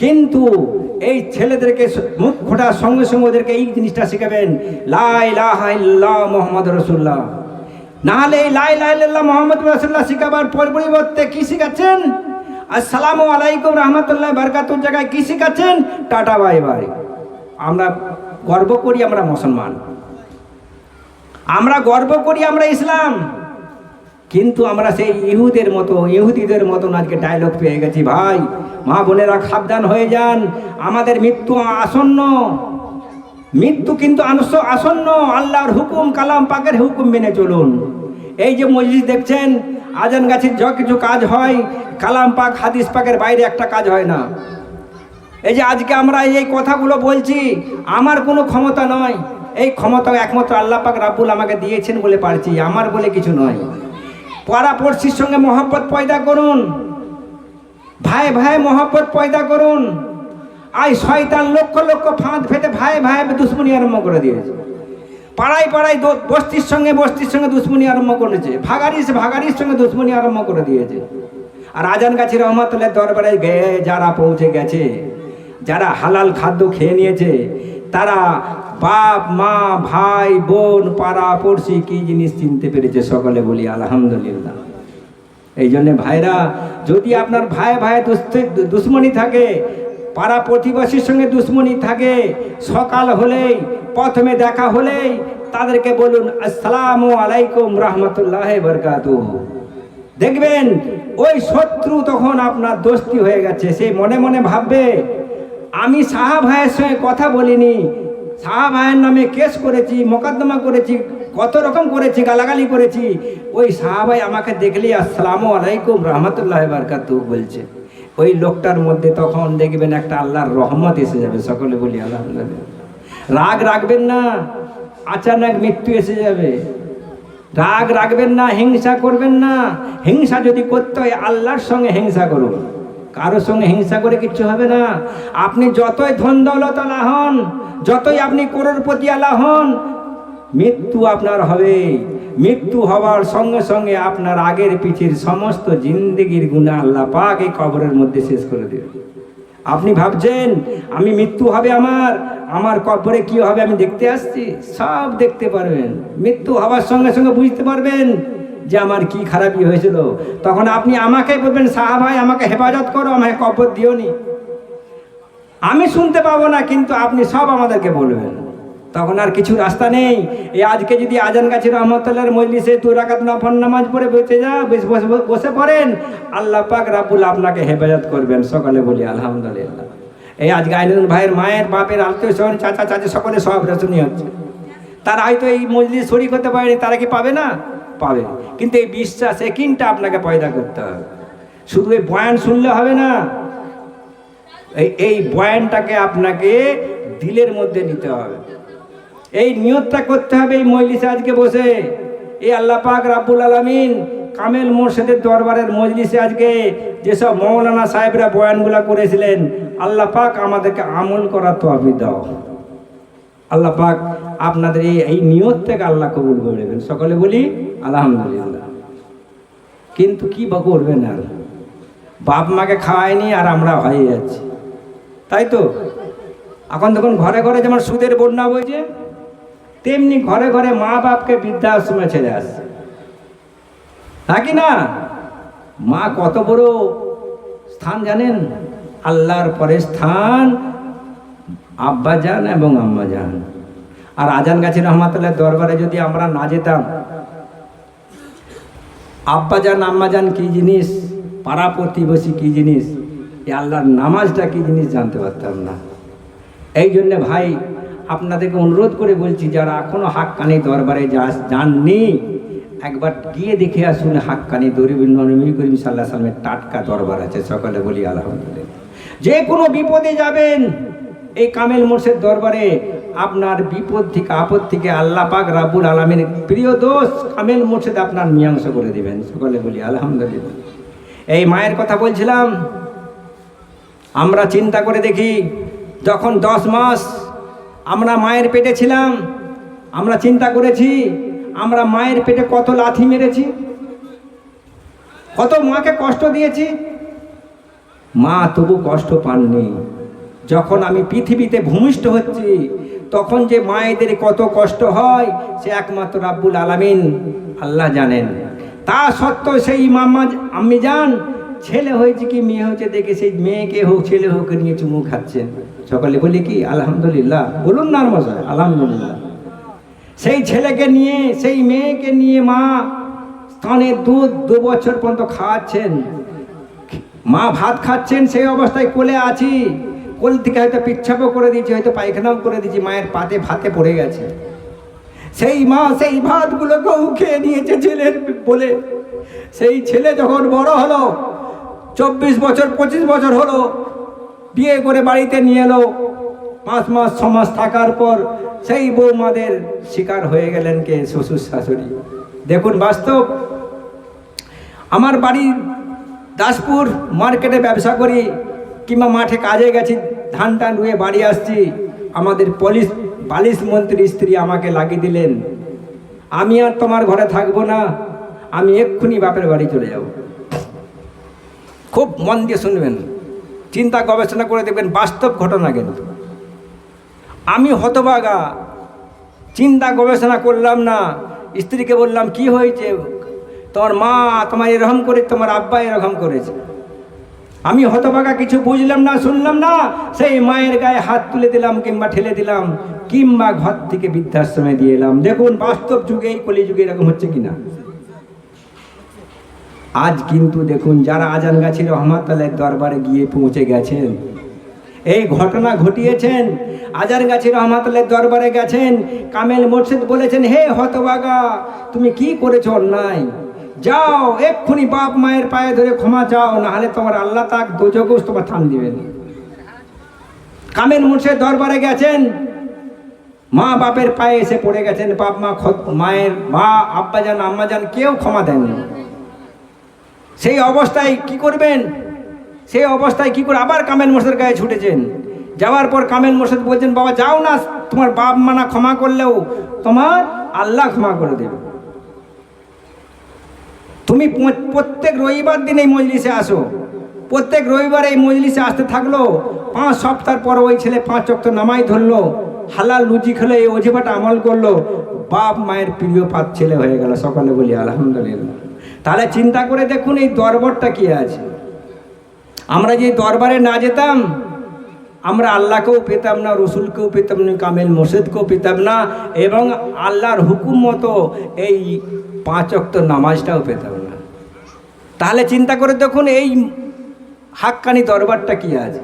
কিন্তু এই ছেলেদেরকে মুখ খোটার সঙ্গে সঙ্গে ওদেরকে এই জিনিসটা শেখাবেন, লা ইলাহা ইল্লাল্লাহ মুহাম্মাদুর রাসূলুল্লাহ। নাহলে এই লা ইলাহা ইল্লাল্লাহ মুহাম্মাদুর রাসূলুল্লাহ শেখাবার পরিবর্তে কি শেখাচ্ছেন? আসসালামু আলাইকুম রাহমাতুল্লাহ বারাকাতুর জায়গায় কি শেখাচ্ছেন? Tata bye bye. আমরা গর্ব করি আমরা মুসলমান, আমরা গর্ব করি আমরা ইসলাম, কিন্তু আমরা সেই ইহুদিদের মতন আজকে ডায়লগ পেয়ে গেছি। ভাই মা বোনেরা, সাবধান হয়ে যান। আমাদের মৃত্যু আসন্ন, মৃত্যু কিন্তু আসন্ন। আল্লাহর হুকুম, কালাম পাকের হুকুম মেনে চলুন। এই যে মজলিস দেখছেন, আজানগাছির যা কিছু কাজ হয়, কালাম পাক হাদিস পাকের বাইরে একটা কাজ হয় না। এই যে আজকে আমরা এই কথাগুলো বলছি, আমার কোনো ক্ষমতা নয়, এই ক্ষমতা একমাত্র আল্লাহ পাক রাব্বুল আমাকে দিয়েছেন বলে পারছি, আমার বলে কিছু নয়। পাড়া পড়শির সঙ্গে মহব্বত পয়দা করুন, ভাই ভাই মহব্বত পয়দা করুন। আই শয়তান লক্ষ লক্ষ ফাঁদ ফেটে ভাই ভাই দুশ্মনী আরম্ভ করে দিয়েছে। পাড়ায় পাড়ায় বস্তির সঙ্গে দুশ্মনী আরম্ভ করেছে, ভাগারির সঙ্গে দুশ্মনী আরম্ভ করে দিয়েছে। আর আজানগাছি রহমাতুল্লাহর দরবারে যারা পৌঁছে গেছে, যারা হালাল খাদ্য খেয়ে নিয়েছে, তারা বাপ মা ভাই বোন পাড়া পড়শি কি জিনিস চিনতে পেরেছে, সকলে বলি আলহামদুলিল্লাহ। এই জন্যে ভাইরা, যদি আপনার ভাই ভাই দুশ্মনী থাকে, পাড়া প্রতিবেশীর সঙ্গে দুশ্মনী থাকে, সকাল হলেই প্রথমে দেখা হলেই তাদেরকে বলুন আসসালামু আলাইকুম রহমতুল্লাহ বরকাতুহু। দেখবেন ওই শত্রু তখন আপনার দোস্তি হয়ে গেছে। সে মনে মনে ভাববে, আমি সাহা ভাইয়ের সঙ্গে কথা বলিনি, সাহা ভাইয়ের নামে কেস করেছি, মোকদ্দমা করেছি, কত রকম করেছি, গালাগালি করেছি, ওই সাহা ভাই আমাকে দেখলেই আসসালামু আলাইকুম রহমতুল্লাহ বরকাতুহু বলছে। ওই লোকটার মধ্যে তখন দেখবেন একটা আল্লাহর রহমত এসে যাবে, সকলে বলি আলহামদুলিল্লাহ। রাগ রাখবেন না, আচানক মৃত্যু এসে যাবে। রাগ রাখবেন না, হিংসা করবেন না। হিংসা যদি করতে হয় আল্লাহর সঙ্গে হিংসা করুন, কারোর সঙ্গে হিংসা করে কিচ্ছু হবে না। আপনি যতই ধন দৌলত আলা হন, যতই আপনি করোড়পতি আলা হন, মৃত্যু আপনার হবে। মৃত্যু হওয়ার সঙ্গে সঙ্গে আপনার আগের পিছের সমস্ত জিন্দেগির গুনাহ আল্লাহ পাক এই কবরের মধ্যে শেষ করে দেবে। আপনি ভাবছেন আমি মৃত্যু হবে আমার কবরে কি হবে আমি দেখতে আসছি, সব দেখতে পারবেন। মৃত্যু হওয়ার সঙ্গে সঙ্গে বুঝতে পারবেন যে আমার কি খারাপি হয়েছিল। তখন আপনি আমাকে বলবেন, সাহা ভাই আমাকে হেফাজত করো, আমাকে কবর দিওনি। আমি শুনতে পাবো না, কিন্তু আপনি সব আমাদেরকে বলবেন। তখন আর কিছু রাস্তা নেই। এই আজকে যদি আজান গাছি রহমতুল্লাহর মজলিসে 2 রাকাত নফল নামাজ পড়ে বসে পড়েন, আল্লাহ পাক রাব্বুল আপনাকে হেফাজত করবেন, সকলে বলি আলহামদুলিল্লাহ। এই আজকে আইনুল ভাইয়ের মায়ের বাপের আত্মীয় স্বজন চাচা চাচি সকলে সব রেশনি হচ্ছে। তারা হয়তো এই মজলিস শরীক হতে পারেনি, তারা কি পাবে না? পাবে। কিন্তু এই বিশ্বাস একিনটা আপনাকে পয়দা করতে হবে। শুধু এই বয়ান শুনলে হবে না, এই বয়ানটাকে আপনাকে দিলের মধ্যে নিতে হবে। এই নিয়তটা করতে হবে এই মজলিসে আজকে বসে। এই আল্লাহ পাক রাব্বুল আলামিন কামেল মোর্শেদের দরবারের মজলিসে আজকে যেসব মৌলানা সাহেবরা বয়ানগুলো করেছিলেন, আল্লাহ পাক আমাদেরকে আমল করার তৌফিক দাও। আল্লাহ পাক আপনাদের এই নিয়ত থেকে আল্লাহ কবুল করে নেবেন, সকলে বলি আলহামদুলিল্লাহ। কিন্তু কি বা করবেন, আর বাপ মাকে খাওয়ায়নি আর আমরা হয়ে যাচ্ছি, তাই তো। এখন দেখুন ঘরে ঘরে যেমন সুদের বন্যা বইছে, তেমনি ঘরে ঘরে মা বাপকে বৃদ্ধাশ্রমে ছেড়ে আসছে, নাকি না? মা কত বড় স্থান জানেন? আল্লাহর পরে স্থান আব্বা যান এবং আম্মা যান। আর আজান গাছি রহমাতুল্লাহ দরবারে যদি আমরা না যেতাম, আব্বা যান আম্মা যান কি জিনিস, পাড়া প্রতিবেশী কি জিনিস, এই আল্লাহর নামাজটা কি জিনিস জানতে পারতাম না। এই জন্যে ভাই আপনাদেরকে অনুরোধ করে বলছি, যারা এখনো হাক্কানি দরবারে যাননি, একবার গিয়ে দেখে আসুন। হাক্কানি নবী করিম সাল্লাল্লাহু আলাইহি ওয়াসাল্লামের টাটকা দরবার আছে, সকলে বলি আলহামদুলিল্লাহ। যে কোনো বিপদে যাবেন এই কামেল মোর্শেদ দরবারে, আপনার বিপদ থেকে আপদ থেকে আল্লাহ পাক রাব্বুল আলামিনের প্রিয় দোস্ত কামেল মোর্শেদ আপনার মীমাংসা করে দিবেন, সকলে বলি আলহামদুলিল্লাহ। এই মায়ের কথা বলছিলাম, আমরা চিন্তা করে দেখি, যখন 10 মাস আমরা মায়ের পেটে ছিলাম, আমরা চিন্তা করেছি আমরা মায়ের পেটে কত লাথি মেরেছি, কত মাকে কষ্ট দিয়েছি। মা তবু কষ্ট পাননি। যখন আমি পৃথিবীতে ভূমিষ্ঠ হচ্ছি, তখন যে মায়েদের কত কষ্ট হয় সে একমাত্র রাব্বুল আলামিন আল্লাহ জানেন। তা সত্ত্বেও সেই আম্মি জান ছেলে হয়েছে কি মেয়ে হয়েছে দেখে সেই মেয়েকে হোক ছেলে হোক নিয়ে চুমু খাচ্ছেন, সকালে বলি কি আলহামদুলিল্লাহ, বলুন না মশাই আলহামদুলিল্লাহ। সেই ছেলেকে নিয়ে সেই মেয়েকে নিয়ে মা স্তনের দুধ 2 বছর পর্যন্ত খাওয়াচ্ছেন, মা ভাত খাচ্ছেন, সেই অবস্থায় কোলে আছি, কোল থেকে হয়তো পিচ্ছাপও করে দিয়েছি, হয়তো পায়খানাও করে দিয়েছি, মায়ের পাতে ভাতে পড়ে গেছে। সেই মা সেই ভাতগুলোকেও খেয়ে নিয়েছে ছেলের বলে। সেই ছেলে যখন বড় হলো, 24 বছর 25 বছর হলো, বিয়ে করে বাড়িতে নিয়ে এলো, 5 মাস 6 মাস থাকার পর সেই বৌমাদের শিকার হয়ে গেলেন কে? শ্বশুর শাশুড়ি। দেখুন বাস্তব। আমার বাড়ি দাসপুর, মার্কেটে ব্যবসা করি কিংবা মাঠে কাজে গেছি, ধান টান রুয়ে বাড়ি আসছি, আমাদের বালিশ মন্ত্রী স্ত্রী আমাকে লাগিয়ে দিলেন, আমি আর তোমার ঘরে থাকবো না, আমি এক্ষুনি বাপের বাড়ি চলে যাব। খুব মন দিয়ে শুনবেন, চিন্তা গবেষণা করে দেখবেন, বাস্তব ঘটনা। কিন্তু আমি হতভাগা, চিন্তা গবেষণা করলাম না। স্ত্রীকে বললাম কি হয়েছে, তোমার মা তোমার এরকম করে, তোমার আব্বা এরকম করেছে। আমি হতভাগা, কিছু বুঝলাম না, শুনলাম না। সেই মায়ের গায়ে হাত তুলে দিলাম, কিংবা ঠেলে দিলাম, কিংবা ঘর থেকে বৃদ্ধাশ্রমে দিয়ে এলাম। দেখুন বাস্তব যুগে, এই কলিযুগে এরকম হচ্ছে কিনা। আজ কিন্তু দেখুন, যারা আজানগাছি রহমাতুল্লাহ দরবারে গিয়ে পৌঁছে গেছেন, এই ঘটনা ঘটিয়েছেন, আজানগাছি রহমাতুল্লাহ দরবারে গেছেন, কামেল মুর্শিদ বলেছেন, হে হতভাগা, তুমি কি করেছো অন্যায়, যাও এক্ষুনি বাপ মায়ের পায়ে ধরে ক্ষমা চাও, নাহলে তোমার আল্লাহ তাক দোজখে তোমার থান দিবেন। কামেল মুর্শিদ দরবারে গেছেন, মা বাপের পায়ে এসে পড়ে গেছেন, বাপ মা, মায়ের মা, আব্বাজান আম্মাজান কেউ ক্ষমা দেননি। সেই অবস্থায় কি করবেন, সেই অবস্থায় কি করে আবার কামেল মুর্শিদের গায়ে ছুটেছেন। যাওয়ার পর কামেল মুর্শিদ বলছেন, বাবা যাও না, তোমার বাপ মা না ক্ষমা করলেও তোমার আল্লাহ ক্ষমা করে দেবে। তুমি প্রত্যেক রবিবার দিন এই মজলিসে আসো, প্রত্যেক রবিবার এই মজলিসে আসতে থাকলো। 5 সপ্তাহ পর ওই ছেলে 5 ওয়াক্ত নামাজ ধরলো, হালাল লুচি খেলে এই অজিবাটা আমল করলো, বাপ মায়ের প্রিয় পাত ছেলে হয়ে গেল। সকালে বলি আলহামদুলিল্লাহ। তাহলে চিন্তা করে দেখুন এই দরবারটা কি আছে। আমরা যে দরবারে না যেতাম, আমরা আল্লাহকেও পেতাম না, রসুলকেও পেতাম না, কামেল মুর্শিদকেও পেতাম না, এবং আল্লাহর হুকুম মতো এই 5 ওয়াক্ত নামাজটাও পেতাম না। তাহলে চিন্তা করে দেখুন এই হাক্কানি দরবারটা কি আছে,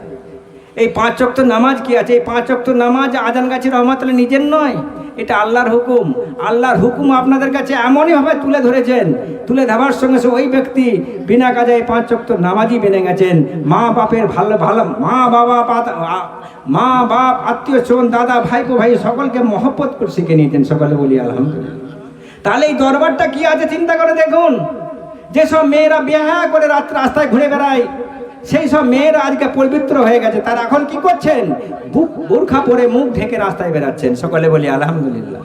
এই 5 ওয়াক্ত নামাজ কি আছে। এই 5 ওয়াক্ত নামাজ আজানগাছি রহমাতুল্লাহ নিজের নয়, এটা আল্লাহর হুকুম। আল্লাহর হুকুম আপনাদের কাছে এমনইভাবে তুলে ধরেছেন, তুলে ধরার সঙ্গে সঙ্গে ওই ব্যক্তি বিনা কাজে 5 ওয়াক্ত নামাজই বেনে গেছেন। মা বাপের ভালো ভালো মা বাপ আত্মীয় স্বজন, দাদা ভাইপো ভাই সকলকে মহব্বত করে শিখে নিয়েছেন। সকলে বলি আলহামদুলিল্লাহ। তাহলে এই দরবারটা কি আছে চিন্তা করে দেখুন। যেসব মেয়েরা বিয়ে করে রাস্তায় ঘুরে বেড়ায়, সেই সব মেয়েরা আজকে পবিত্র হয়ে গেছে, তারা এখন কি করছেন, বোরখা পরে মুখ ঢেকে রাস্তায় বেরাচ্ছেন। সকলে বলি আলহামদুলিল্লাহ।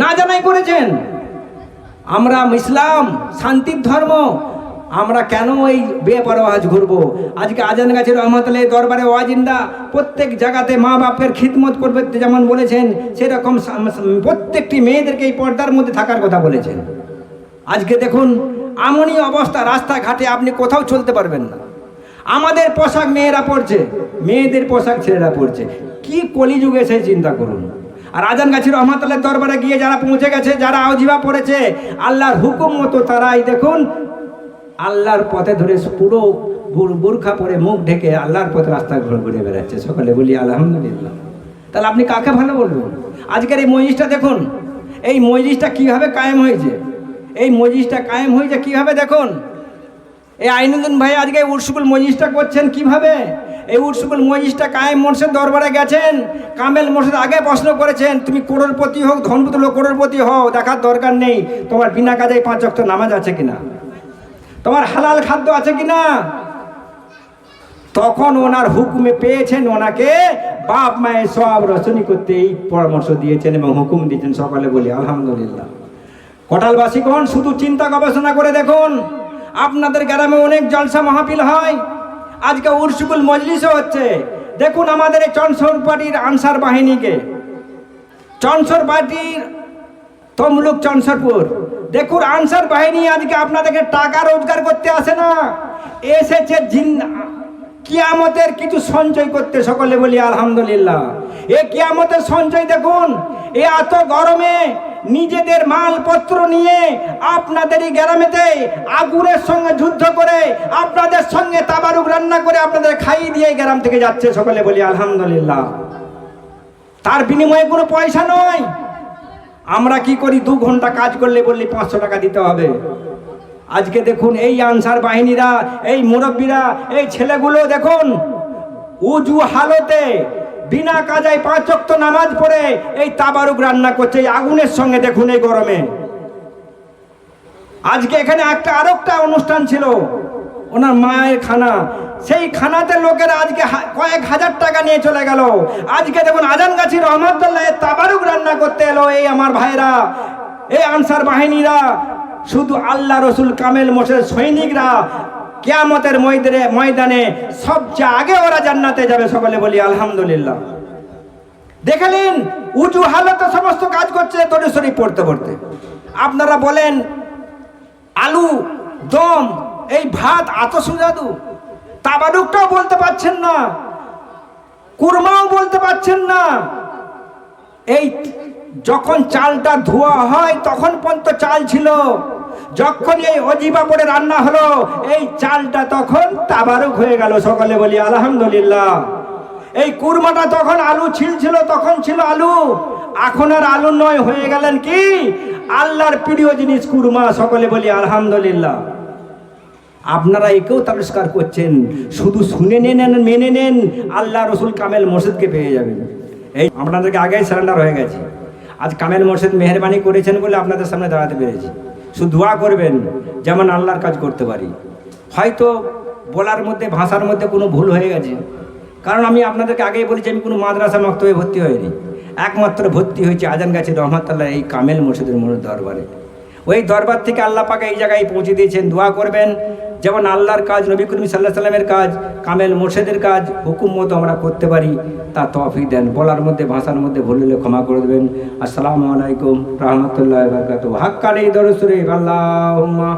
না জানাই করেছেন। আমরা ইসলাম শান্তির ধর্ম, আমরা কেন এই বেপরোয়া ঘুরবো। আজকে আজানগাছি রহমাতুল্লাহ দরবারে ওয়াজিন্দা প্রত্যেক জায়গাতে মা বাপের খিদমত করবে যেমন বলেছেন, সেরকম প্রত্যেকটি মেয়েদেরকে এই পর্দার মধ্যে থাকার কথা বলেছেন। আজকে দেখুন এমনই অবস্থা, রাস্তাঘাটে আপনি কোথাও চলতে পারবেন না। আমাদের পোশাক মেয়েরা পরছে, মেয়েদের পোশাক ছেলেরা পরছে। কি কলিযুগে সেই চিন্তা করুন। আর আজানগাছি রহমাতুল্লাহ দরবারে গিয়ে যারা পৌঁছে গেছে, যারা আওজিবা পড়েছে আল্লাহর হুকুম মতো, তারাই দেখুন আল্লাহর পথে ধরে পুরো বোরখা পরে মুখ ঢেকে আল্লাহর পথে রাস্তা ঘুরে বেড়াচ্ছে। সকলে বলি আলহামদুলিল্লাহ। তাহলে আপনি কাকে ভালো বলবেন? আজকের এই মজলিসটা দেখুন, এই মজলিসটা কীভাবে কায়েম হয়েছে, এই মজলিসটা কায়েম হয়েছে কীভাবে দেখুন। এই আইনুদ্দিন ভাই আজকে উরসুকুল মজলিসটা করছেন কিভাবে। এই উরসুকুল মজলিসটা কায়েম মুর্শিদ দরবারে গেছেন, কামেল মুর্শিদ আগে প্রশ্ন করেছেন, তুমি করোড়পতি হোক, ধনপতি লোক করোড়পতি হও, দেখার দরকার নেই তোমার বিনা কাজে 5 ওয়াক্ত নামাজ আছে কিনা, তোমার হালাল খাদ্য আছে কিনা। তখন ওনার হুকুমে পেয়েছেন, ওনাকে বাপ মায়ের সব রচনী করতে এই পরামর্শ দিয়েছেন এবং হুকুম দিয়েছেন। সকালে বলি আলহামদুলিল্লাহ। কোটালবাসীগণ শুধু চিন্তা গবেষণা করে দেখুন, আপনাদের গ্রামে অনেক জলসা মাহফিল হয়, আজকে উরসুকুল মজলিসও হচ্ছে। দেখুন আমাদের এই চনসর পার্টির আনসার বাহিনীকে, চনসর পার্টির তমলুক চনসরপুর, দেখুন আনসার বাহিনী আজকে আপনাদেরকে টাকা রোজগার করতে আসে না, এসেছে কিয়ামতের কিছু সঞ্চয় করতে। সকলে বলি আলহামদুলিল্লাহ। এ কিয়ামতের সঞ্চয় দেখুন, এ এত গরমে নিজেদের মালপত্র নিয়ে আপনাদের এই গ্রামেতে আগুনের সঙ্গে যুদ্ধ করে, আপনাদের সঙ্গে তাবারুক রান্না করে আপনাদের খাইয়ে দিয়ে গ্রাম থেকে যাচ্ছে। সকলে বলি আলহামদুলিল্লাহ। তার বিনিময়ে কোনো পয়সা নয়। আমরা কি করি, 2 ঘন্টা কাজ করলে বললে 500 টাকা দিতে হবে। আজকে দেখুন এই আনসার বাহিনীরা, এই মুরব্বীরা, এই ছেলেগুলো দেখুন উজু হালতে বিনা কাজায় 5 ওয়াক্ত নামাজ পড়ে এই তাবারুক রান্না করছে এই আগুনের সঙ্গে। দেখুন এই গরমে। আজকে এখানে আরেকটা অনুষ্ঠান ছিল, ওনার মায়ের খানা, সেই খানাতে লোকেরা আজকে কয়েক হাজার টাকা নিয়ে চলে গেল। আজকে দেখুন আজানগাছি রহমাতুল্লাহ তাবারুক রান্না করতে এলো এই আমার ভাইরা, এই আনসার বাহিনীরা, শুধু আল্লাহ রসুল কামেল মোর্শেদ সৈনিকরা কিয়ামতের ময়দানে সবচেয়ে আগে ওরা জান্নাতে যাবে। সকলে বলি আলহামদুলিল্লাহ। দেখালেন উঁচু হালতে সমস্ত কাজ করছে দরুদ শরীফ পড়তে পড়তে। আপনারা বলেন আলু দম এই ভাত এত সুস্বাদু, তাবারুকটাও বলতে পারছেন না, কুরমাও বলতে পারছেন না। এই যখন চালটা ধোয়া হয় তখন পর্যন্ত চাল ছিল, যখন এই অজিবা পরে রান্না হলো এই চালটা তখন তাবারুক হয়ে গেল। সকালে বলি আলহামদুলিল্লাহ। এই কুরমাটা তখন আলু ছিল তখন ছিল আলু, এখন আর আলু নয়, হয়ে গেলেন কি আল্লাহর প্রিয় জিনিস কুরমা। সকলে বলি আলহামদুলিল্লাহ। আপনারা একেও তারস্কার করছেন, শুধু শুনে নেন মেনে নেন, আল্লাহ রসুল কামেল মোর্শেদকে পেয়ে যাবেন। এই আপনাদেরকে আগেই সারেন্ডার হয়ে গেছে। আজ কামেল মোর্শেদ মেহেরবানি করেছেন বলে আপনাদের সামনে দাঁড়াতে পেরেছি। শুধু দোয়া করবেন যেমন আল্লাহর কাজ করতে পারি। হয়তো বলার মধ্যে ভাষার মধ্যে কোনো ভুল হয়ে গেছে, কারণ আমি আপনাদেরকে আগেই বলেছি আমি কোনো মাদ্রাসা মক্তবে ভর্তি হয়নি, একমাত্র ভর্তি হয়েছে আজান গাছি রহমতুল্লাহ এই কামেল মোর্শেদের দরবারে। ওই দরবার থেকে আল্লাহ পাকে এই জায়গায় পৌঁছে দিয়েছেন। দোয়া করবেন যেমন আল্লাহর কাজ, নবী করিম সাল্লাল্লাহু আলাইহি সাল্লামের কাজ, কামেল মোর্শেদের কাজ হুকুম মতো আমরা করতে পারি, তা তৌফিক দেন। বলার মধ্যে ভাষার মধ্যে ভুল হলে ক্ষমা করে দেবেন। আসসালামু আলাইকুম রহমতুল্লাহি ওয়া বারাকাতুহু। হাক্কানি দরুদ শরীফ আল্লাহুম্মা